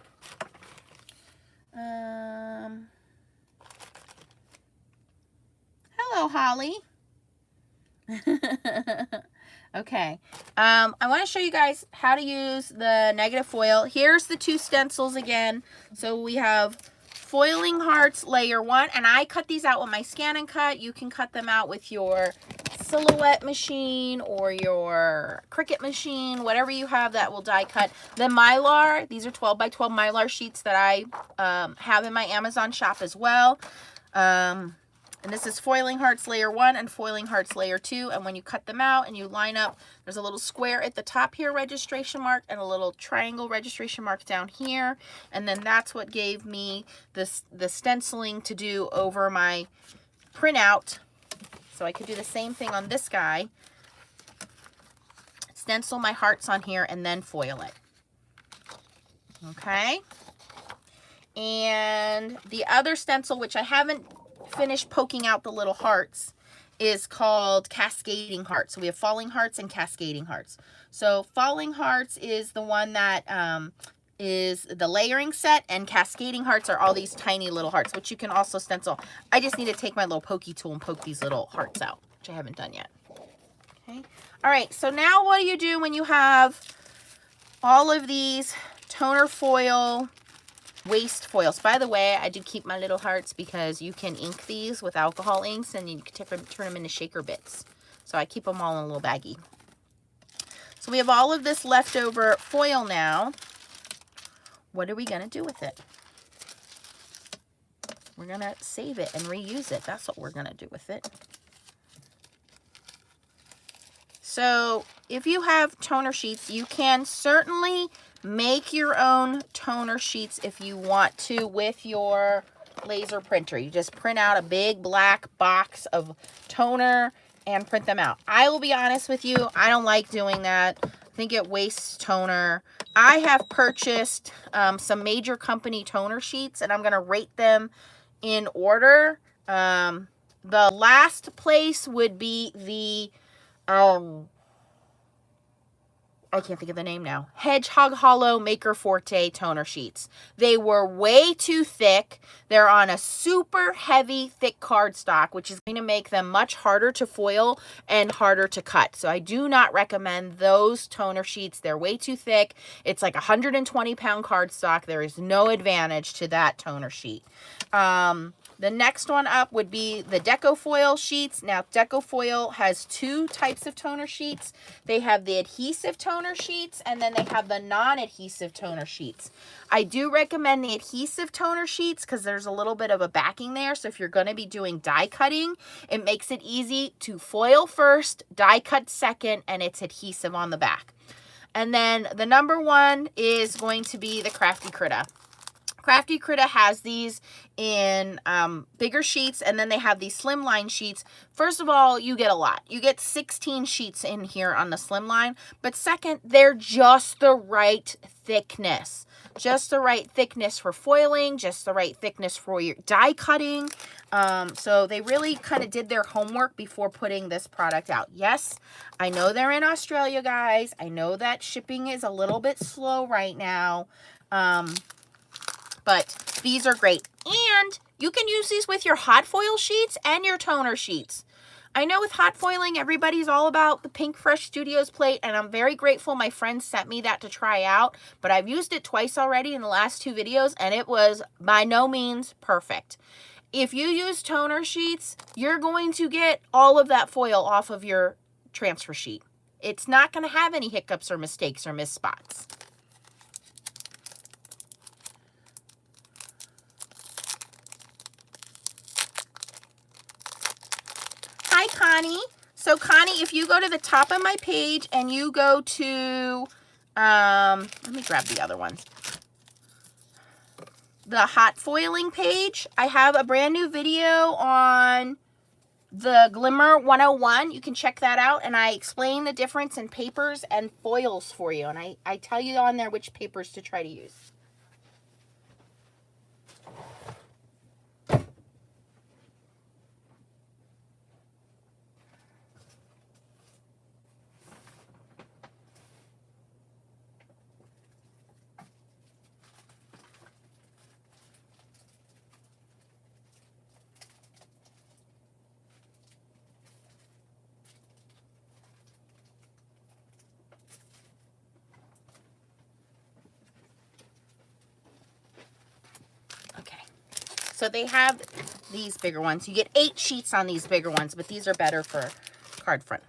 A: Hello, Holly. Okay. I want to show you guys how to use the negative foil. Here's the 2 stencils again. So we have Foiling Hearts Layer 1, and I cut these out with my Scan and Cut. You can cut them out with your Silhouette machine or your Cricut machine, whatever you have that will die cut. The Mylar, these are 12 by 12 Mylar sheets that I have in my Amazon shop as well. And this is Foiling Hearts Layer 1 and Foiling Hearts Layer 2. And when you cut them out and you line up, there's a little square at the top here, registration mark, and a little triangle registration mark down here. And then that's what gave me the stenciling to do over my printout. So I could do the same thing on this guy. Stencil my hearts on here and then foil it. Okay. And the other stencil, which I haven't finished poking out the little hearts, is called Cascading Hearts. So we have Falling Hearts and Cascading Hearts. So Falling Hearts is the one that is the layering set, and Cascading Hearts are all these tiny little hearts, which you can also stencil. I just need to take my little pokey tool and poke these little hearts out, which I haven't done yet. Okay. All right, so now what do you do when you have all of these toner foil waste foils? By the way, I do keep my little hearts because you can ink these with alcohol inks and you can turn them into shaker bits. So I keep them all in a little baggie. So we have all of this leftover foil now. What are we going to do with it? We're going to save it and reuse it. That's what we're going to do with it. So if you have toner sheets, you can certainly make your own toner sheets if you want to with your laser printer. You just print out a big black box of toner and print them out. I will be honest with you, I don't like doing that. I think it wastes toner. I have purchased some major company toner sheets, and I'm going to rate them in order. The last place would be the I can't think of the name now. Hedgehog Hollow Maker Forte toner sheets. They were way too thick. They're on a super heavy, thick cardstock, which is going to make them much harder to foil and harder to cut. So I do not recommend those toner sheets. They're way too thick. It's like 120-pound cardstock. There is no advantage to that toner sheet. The next one up would be the Deco Foil sheets. Now, Deco Foil has 2 types of toner sheets. They have the adhesive toner sheets, and then they have the non-adhesive toner sheets. I do recommend the adhesive toner sheets because there's a little bit of a backing there. So if you're going to be doing die cutting, it makes it easy to foil first, die cut second, and it's adhesive on the back. And then the number 1 is going to be the Crafty Critter. Crafty Critter has these in bigger sheets, and then they have these slimline sheets. First of all, you get a lot. You get 16 sheets in here on the slimline, but second, they're just the right thickness. Just the right thickness for foiling, just the right thickness for your die cutting. So they really kind of did their homework before putting this product out. Yes, I know they're in Australia, guys. I know that shipping is a little bit slow right now. But these are great. And you can use these with your hot foil sheets and your toner sheets. I know with hot foiling, everybody's all about the Pink Fresh Studios plate, and I'm very grateful my friend sent me that to try out. But I've used it twice already in the last 2 videos, and it was by no means perfect. If you use toner sheets, you're going to get all of that foil off of your transfer sheet. It's not going to have any hiccups or mistakes or missed spots. Hi, Connie. So, Connie, if you go to the top of my page and you go to, let me grab the other ones. The hot foiling page, I have a brand new video on the Glimmer 101. You can check that out, and I explain the difference in papers and foils for you. And I tell you on there which papers to try to use. So they have these bigger ones. You get 8 sheets on these bigger ones, but these are better for card front.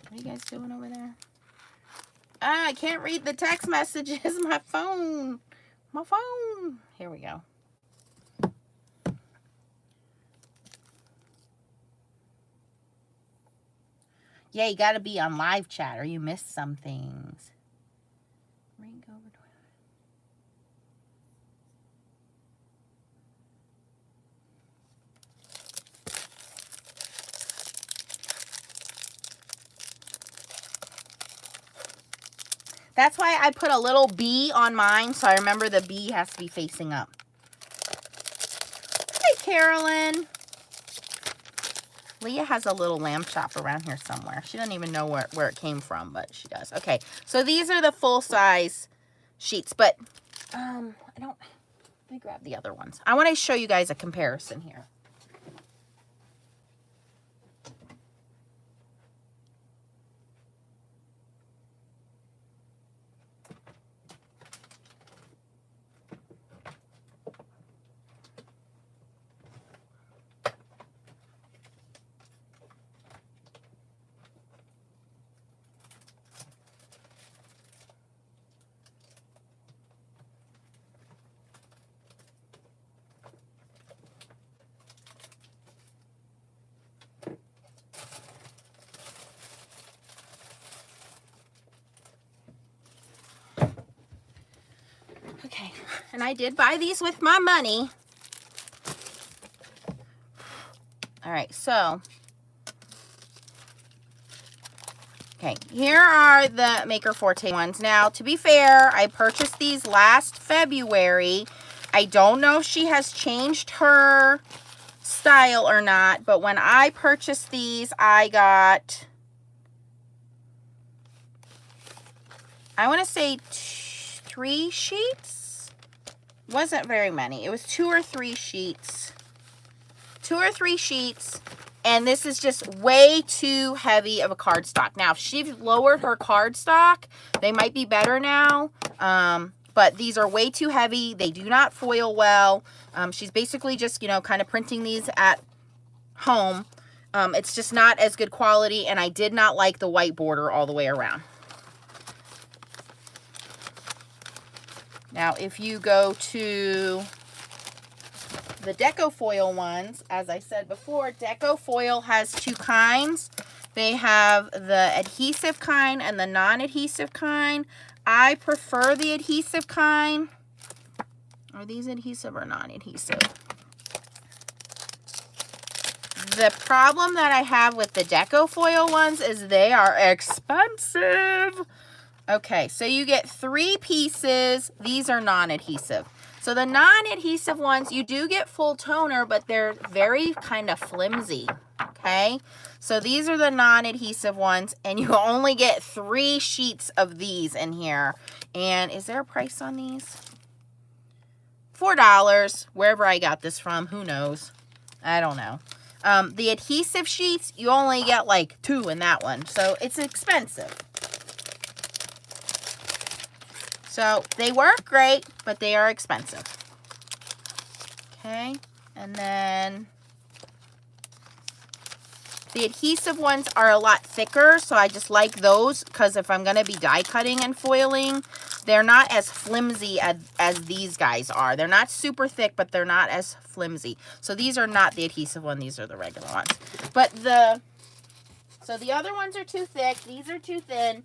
A: What are you guys doing over there? Ah, I can't read the text messages. My phone. My phone. Here we go. Yeah, you gotta be on live chat or you miss some things. Ring over. That's why I put a little B on mine, so I remember the B has to be facing up. Hey, Carolyn. Leah has a little lamb chop around here somewhere. She doesn't even know where it came from, but she does. Okay, so these are the full-size sheets, but I don't... Let me grab the other ones. I want to show you guys a comparison here. Okay, and I did buy these with my money. All right, so, okay, here are the Maker Forte ones. Now, to be fair, I purchased these last February. I don't know if she has changed her style or not, but when I purchased these, I got, I want to say 3 sheets. Wasn't very many. It was 2 or 3 sheets. 2 or 3 sheets. And this is just way too heavy of a cardstock. Now, if she's lowered her cardstock, they might be better now. But these are way too heavy. They do not foil well. She's basically just, you know, kind of printing these at home. It's just not as good quality. And I did not like the white border all the way around. Now, if you go to the Deco Foil ones, as I said before, Deco Foil has 2 kinds. They have the adhesive kind and the non-adhesive kind. I prefer the adhesive kind. Are these adhesive or non-adhesive? The problem that I have with the Deco Foil ones is they are expensive. Okay, so you get 3 pieces. These are non-adhesive. So the non-adhesive ones, you do get full toner, but they're very kind of flimsy, okay? So these are the non-adhesive ones, and you only get 3 sheets of these in here. And is there a price on these? $4, wherever I got this from, who knows? I don't know. The adhesive sheets, you only get like 2 in that one, so it's expensive. So they work great, but they are expensive. Okay, and then the adhesive ones are a lot thicker, so I just like those because if I'm going to be die cutting and foiling, they're not as flimsy as these guys are. They're not super thick, but they're not as flimsy. So these are not the adhesive one. These are the regular ones. But so the other ones are too thick. These are too thin.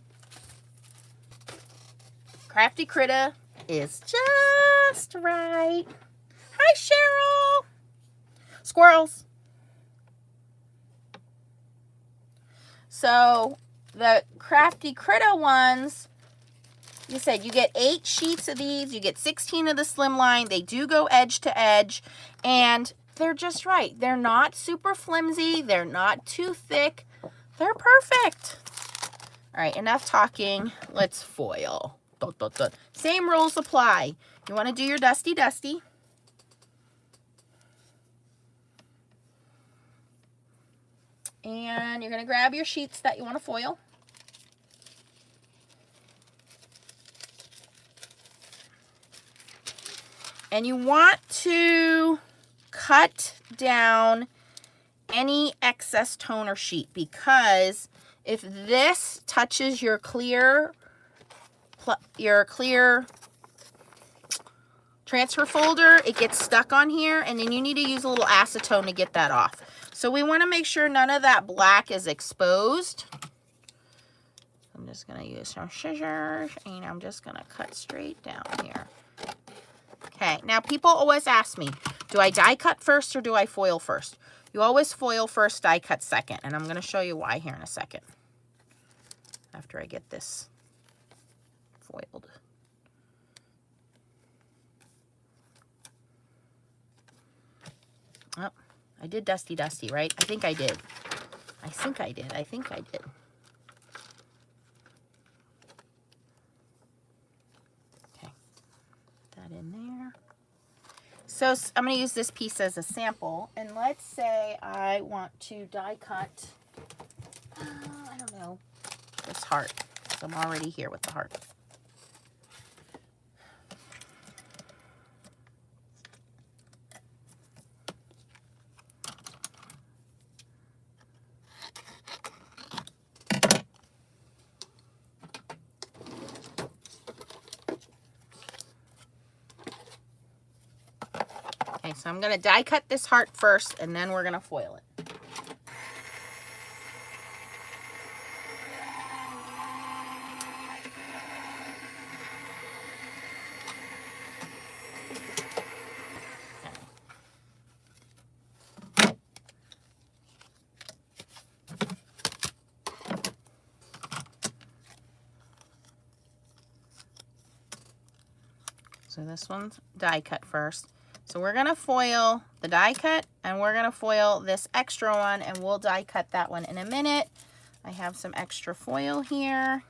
A: Crafty Critter is just right. Hi, Cheryl. Squirrels. So the Crafty Critter ones, you said you get 8 sheets of these. You get 16 of the slimline. They do go edge to edge, and they're just right. They're not super flimsy. They're not too thick. They're perfect. All right, enough talking. Let's foil. Same rules apply. You want to do your dusty. And you're going to grab your sheets that you want to foil. And you want to cut down any excess toner sheet, because if this touches your clear transfer folder, it gets stuck on here, and then you need to use a little acetone to get that off. So we want to make sure none of that black is exposed. I'm just going to use some scissors, and I'm just going to cut straight down here. Okay, now people always ask me, do I die cut first or do I foil first? You always foil first, die cut second, and I'm going to show you why here in a second, after I get this foiled. Oh, I did dusty, right? I think I did. I think I did. Okay, put that in there. So I'm going to use this piece as a sample, and let's say I want to die cut, I don't know, this heart. So I'm already here with the heart. Okay, so I'm going to die cut this heart first, and then we're going to foil it. So this one's die cut first. So we're going to foil the die cut, and we're going to foil this extra one, and we'll die cut that one in a minute. I have some extra foil here.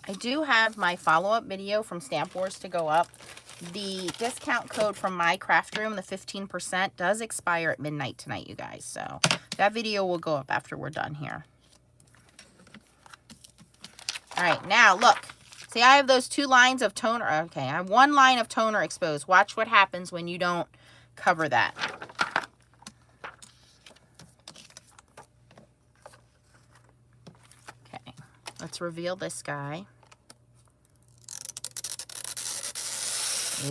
A: I do have my follow-up video from Stamp Wars to go up. The discount code from my craft room, the 15%, does expire at midnight tonight, you guys. So that video will go up after we're done here. All right, now look. See, I have those 2 lines of toner. Okay, I have 1 line of toner exposed. Watch what happens when you don't cover that. Okay, let's reveal this guy.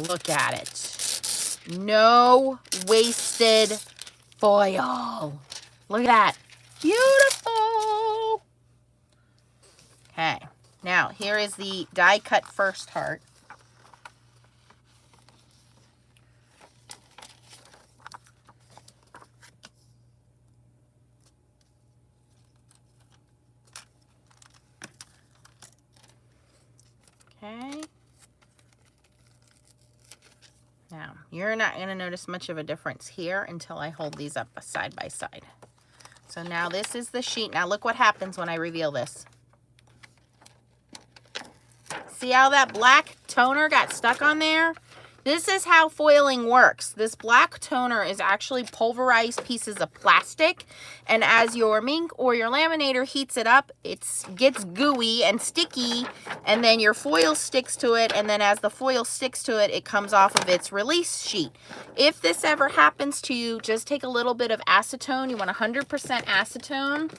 A: Look at it. No wasted foil. Look at that. Beautiful. Okay. Now, here is the die cut first heart. Okay. Now, you're not going to notice much of a difference here until I hold these up side by side. So now this is the sheet. Now look what happens when I reveal this. See how that black toner got stuck on there? This is how foiling works. This black toner is actually pulverized pieces of plastic, and as your Minc or your laminator heats it up, it gets gooey and sticky, and then your foil sticks to it, and then as the foil sticks to it, it comes off of its release sheet. If this ever happens to you, just take a little bit of acetone. You want 100% acetone.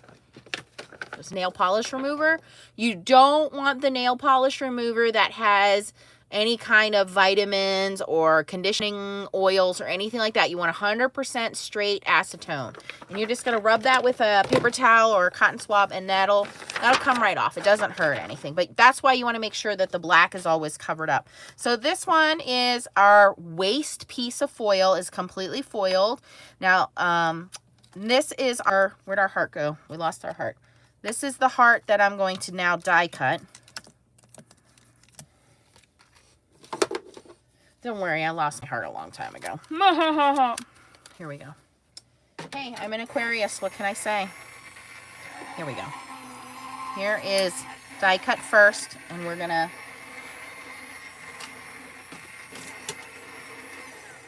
A: This nail polish remover. You don't want the nail polish remover that has any kind of vitamins or conditioning oils or anything like that. You want 100% straight acetone. And you're just going to rub that with a paper towel or a cotton swab, and that'll come right off. It doesn't hurt anything. But that's why you want to make sure that the black is always covered up. So this one is our waste piece of foil, is completely foiled. Now, this is our, where'd our heart go? We lost our heart. This is the heart that I'm going to now die cut. Don't worry, I lost my heart a long time ago. Here we go. Hey, I'm an Aquarius. What can I say? Here we go. Here is die cut first, and we're gonna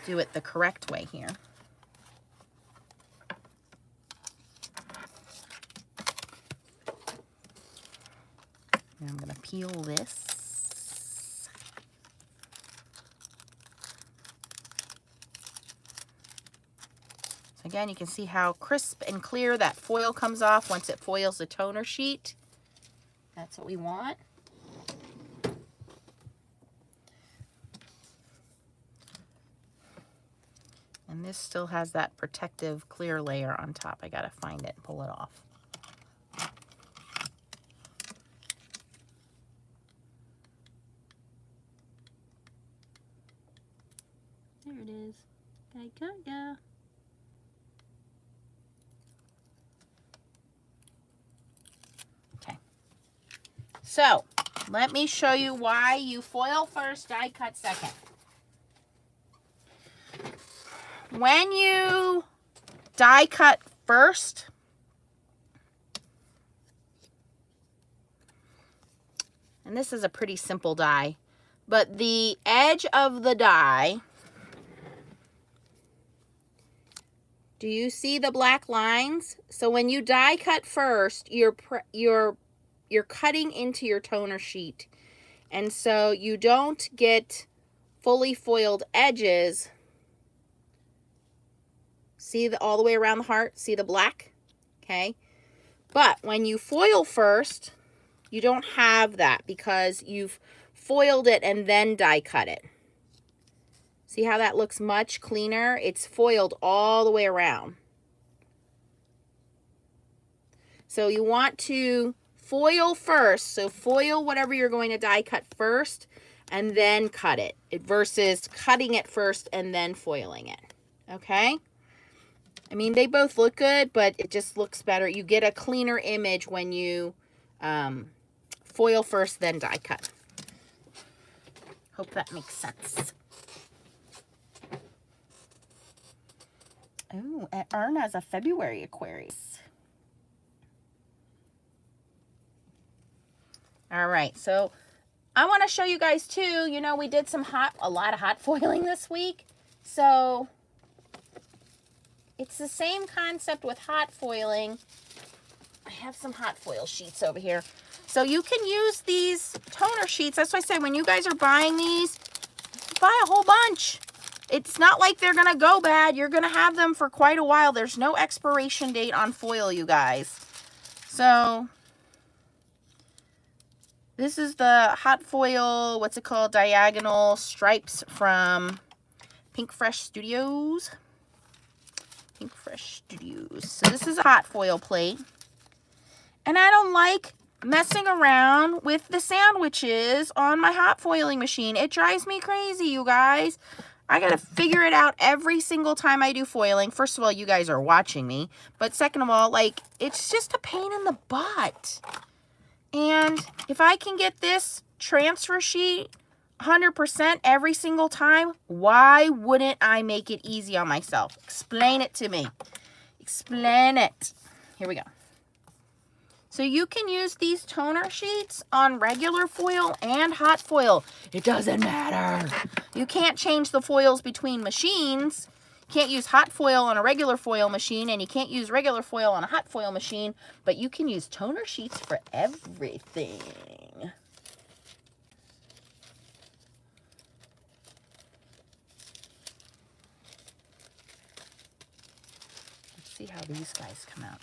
A: do it the correct way here. And I'm gonna peel this. Again, you can see how crisp and clear that foil comes off once it foils the toner sheet. That's what we want. And this still has that protective clear layer on top. I gotta find it and pull it off. There it is. I got ya. So, let me show you why you foil first, die cut second. When you die cut first, and this is a pretty simple die, but the edge of the die, do you see the black lines? So when you die cut first, you're cutting into your toner sheet, and so you don't get fully foiled edges. See all the way around the heart? See the black? Okay. But when you foil first, you don't have that because you've foiled it and then die cut it. See how that looks much cleaner? It's foiled all the way around. So you want to foil first. So foil whatever you're going to die cut first and then cut it versus cutting it first and then foiling it. Okay? I mean, they both look good, but it just looks better. You get a cleaner image when you foil first, then die cut. Hope that makes sense. Oh, Erna's a February Aquarius. All right, so I want to show you guys too. You know, we did a lot of hot foiling this week. So it's the same concept with hot foiling. I have some hot foil sheets over here. So you can use these toner sheets. That's why I say when you guys are buying these, buy a whole bunch. It's not like they're going to go bad. You're going to have them for quite a while. There's no expiration date on foil, you guys. So this is the hot foil, what's it called? Diagonal stripes from Pink Fresh Studios. Pink Fresh Studios. So this is a hot foil plate. And I don't like messing around with the sandwiches on my hot foiling machine. It drives me crazy, you guys. I gotta figure it out every single time I do foiling. First of all, you guys are watching me. But second of all, like, it's just a pain in the butt. And if I can get this transfer sheet 100% every single time, why wouldn't I make it easy on myself? Explain it to me. Explain it. Here we go. So you can use these toner sheets on regular foil and hot foil. It doesn't matter. You can't change the foils between machines. You can't use hot foil on a regular foil machine, and you can't use regular foil on a hot foil machine, but you can use toner sheets for everything. Let's see how these guys come out.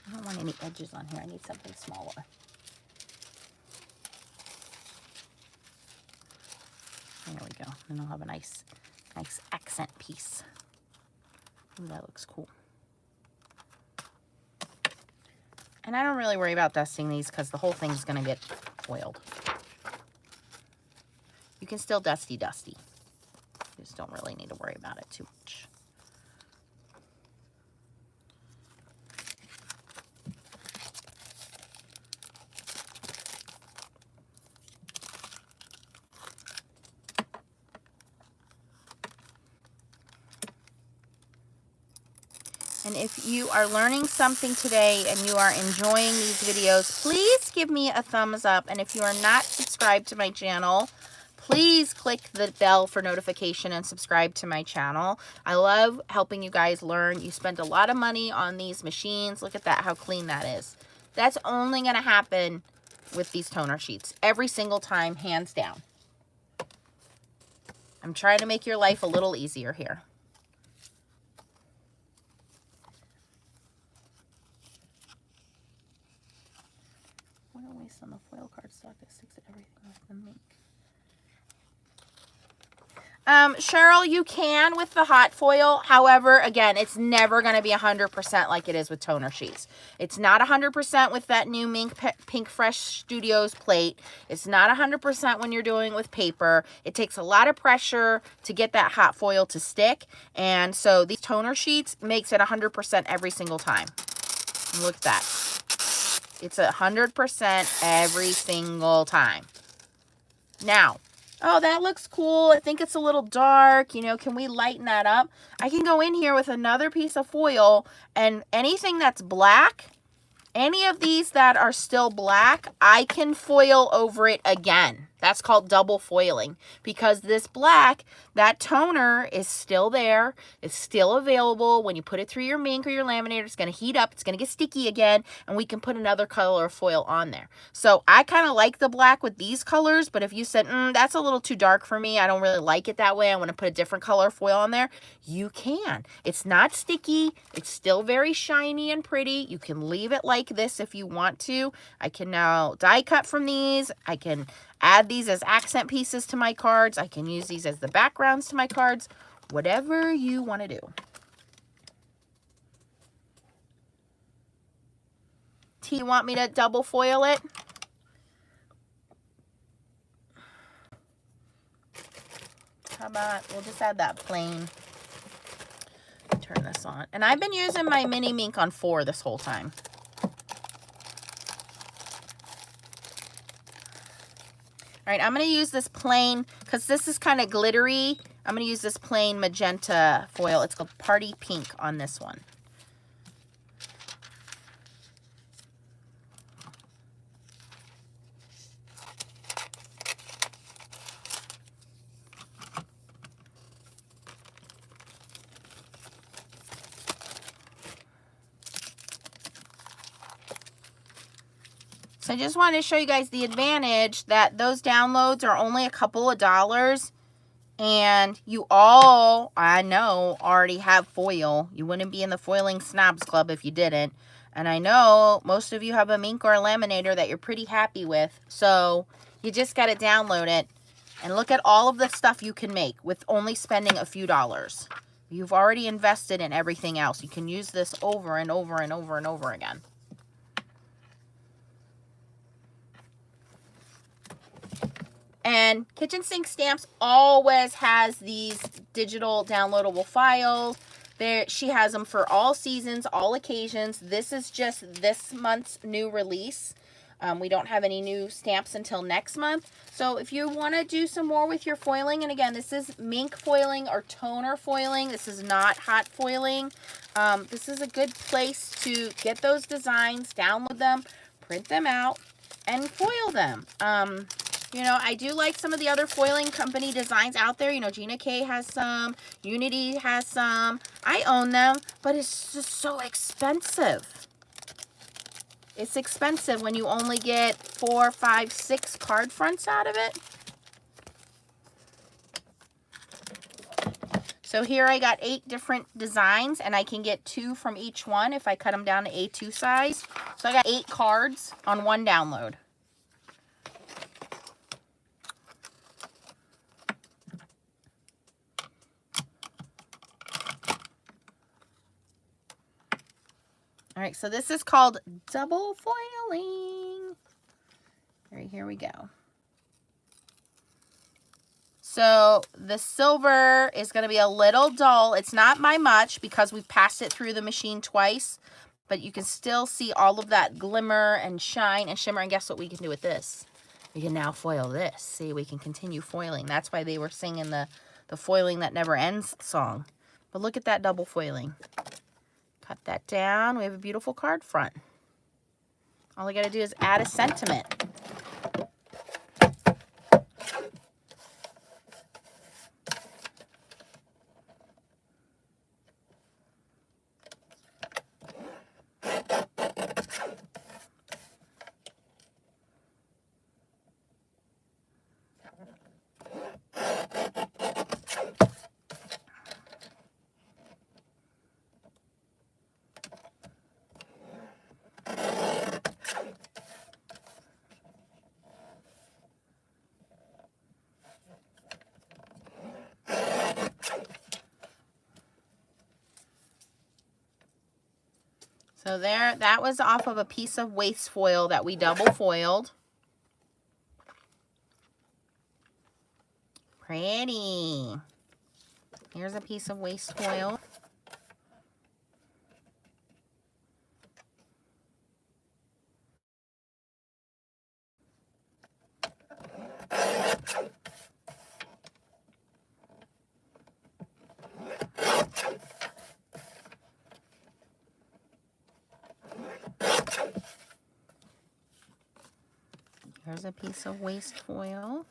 A: I don't want any edges on here. I need something smaller. There we go. And I'll have a nice accent piece. Ooh, that looks cool. And I don't really worry about dusting these because the whole thing's going to get foiled. You can still dusty. You just don't really need to worry about it too much. And if you are learning something today and you are enjoying these videos, please give me a thumbs up. And if you are not subscribed to my channel, please click the bell for notification and subscribe to my channel. I love helping you guys learn. You spend a lot of money on these machines. Look at that, how clean that is. That's only going to happen with these toner sheets every single time, hands down. I'm trying to make your life a little easier here. On the foil cardstock that sticks to everything with the Minc. Cheryl, you can with the hot foil. However, again, it's never going to be 100% like it is with toner sheets. It's not 100% with that new Minc Pink Fresh Studios plate. It's not 100% when you're doing it with paper. It takes a lot of pressure to get that hot foil to stick. And so these toner sheets makes it 100% every single time. Look at that. It's 100% every single time. Now, oh, that looks cool. I think it's a little dark. You know, can we lighten that up? I can go in here with another piece of foil, and anything that's black, any of these that are still black, I can foil over it again. That's called double foiling, because this black, that toner is still there. It's still available. When you put it through your Minc or your laminator, it's going to heat up. It's going to get sticky again, and we can put another color of foil on there. So I kind of like the black with these colors, but if you said, that's a little too dark for me, I don't really like it that way, I want to put a different color of foil on there, you can. It's not sticky. It's still very shiny and pretty. You can leave it like this if you want to. I can now die cut from these. I can add these as accent pieces to my cards. I can use these as the backgrounds to my cards. Whatever you want to do. T, you want me to double foil it? How about, we'll just add that plain. Turn this on. And I've been using my mini Minc on 4 this whole time. All right, I'm going to use this plain, because this is kind of glittery. I'm going to use this plain magenta foil. It's called Party Pink on this one. So I just wanted to show you guys the advantage that those downloads are only a couple of dollars, and you all, I know, already have foil. You wouldn't be in the Foiling Snobs Club if you didn't. And I know most of you have a Minc or a laminator that you're pretty happy with. So you just got to download it and look at all of the stuff you can make with only spending a few dollars. You've already invested in everything else. You can use this over and over and over and over again. And Kitchen Sink Stamps always has these digital downloadable files. She has them for all seasons, all occasions. This is just this month's new release. We don't have any new stamps until next month. So if you want to do some more with your foiling, and again, this is Minc foiling or toner foiling. This is not hot foiling. This is a good place to get those designs, download them, print them out, and foil them. You know, I do like some of the other foiling company designs out there. You know, Gina K has some, Unity has some. I own them, but it's just so expensive. It's expensive when you only get 4, 5, 6 card fronts out of it. So here I got 8 different designs, and I can get 2 from each one if I cut them down to A2 size. So I got 8 cards on one download. All right, so this is called double foiling. All right, here we go. So the silver is going to be a little dull. It's not by much because we've passed it through the machine twice, but you can still see all of that glimmer and shine and shimmer. And guess what we can do with this? We can now foil this. See, we can continue foiling. That's why they were singing the foiling that never ends song. But look at that double foiling. Cut that down. We have a beautiful card front. All I got to do is add a sentiment. So there, that was off of a piece of waste foil that we double foiled. Pretty. Here's a piece of waste foil. Here's a piece of waste foil.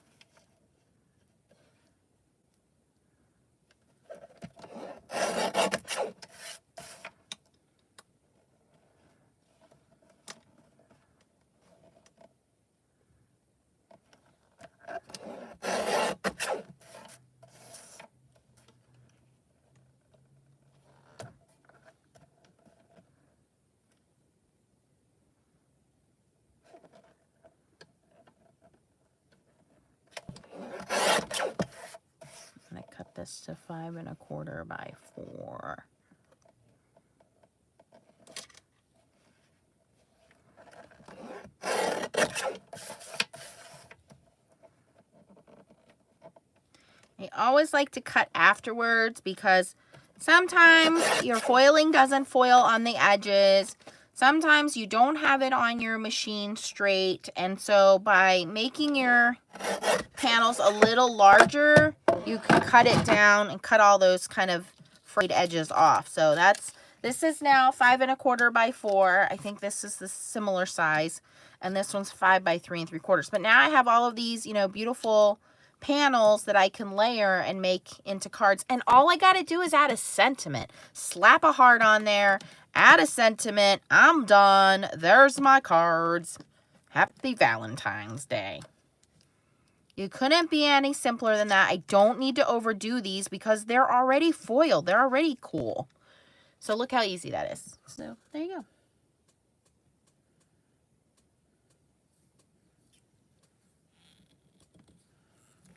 A: This to 5 1/4 by 4. I always like to cut afterwards because sometimes your foiling doesn't foil on the edges. Sometimes you don't have it on your machine straight, and so by making your panels a little larger, you can cut it down and cut all those kind of frayed edges off. So this is now 5 1/4 by 4. I think this is the similar size, and this one's 5 by 3 3/4. But now I have all of these, you know, beautiful panels that I can layer and make into cards. And all I got to do is add a sentiment. Slap a heart on there, add a sentiment. I'm done. There's my cards. Happy Valentine's Day. You couldn't be any simpler than that. I don't need to overdo these because they're already foiled. They're already cool. So look how easy that is. So there you go.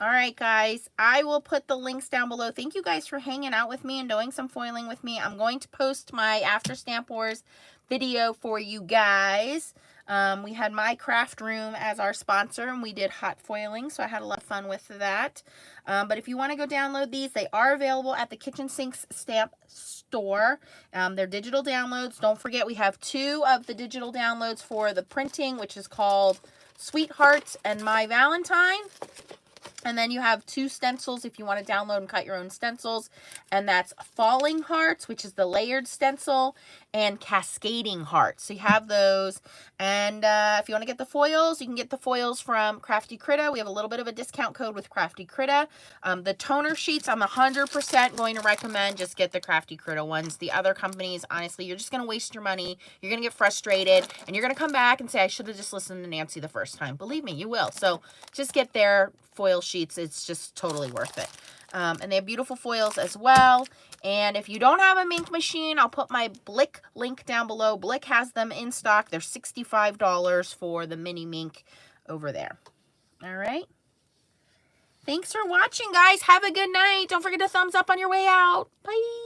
A: All right, guys, I will put the links down below. Thank you guys for hanging out with me and doing some foiling with me. I'm going to post my After Stamp Wars video for you guys. We had My Craft Room as our sponsor, and we did hot foiling, so I had a lot of fun with that. But if you want to go download these, they are available at the Kitchen Sinks Stamp Store. They're digital downloads. Don't forget, we have 2 of the digital downloads for the printing, which is called Sweethearts and My Valentine. And then you have 2 stencils if you want to download and cut your own stencils. And that's Falling Hearts, which is the layered stencil, and Cascading Hearts. So you have those. And if you want to get the foils, you can get the foils from Crafty Critter. We have a little bit of a discount code with Crafty Critter. The toner sheets, I'm 100% going to recommend just get the Crafty Critter ones. The other companies, honestly, you're just going to waste your money. You're going to get frustrated. And you're going to come back and say, I should have just listened to Nancy the first time. Believe me, you will. So just get their foil sheets. It's just totally worth it. And they have beautiful foils as well. And if you don't have a Minc machine, I'll put my Blick link down below. Blick has them in stock. They're $65 for the mini Minc over there. All right. Thanks for watching, guys. Have a good night. Don't forget to thumbs up on your way out. Bye.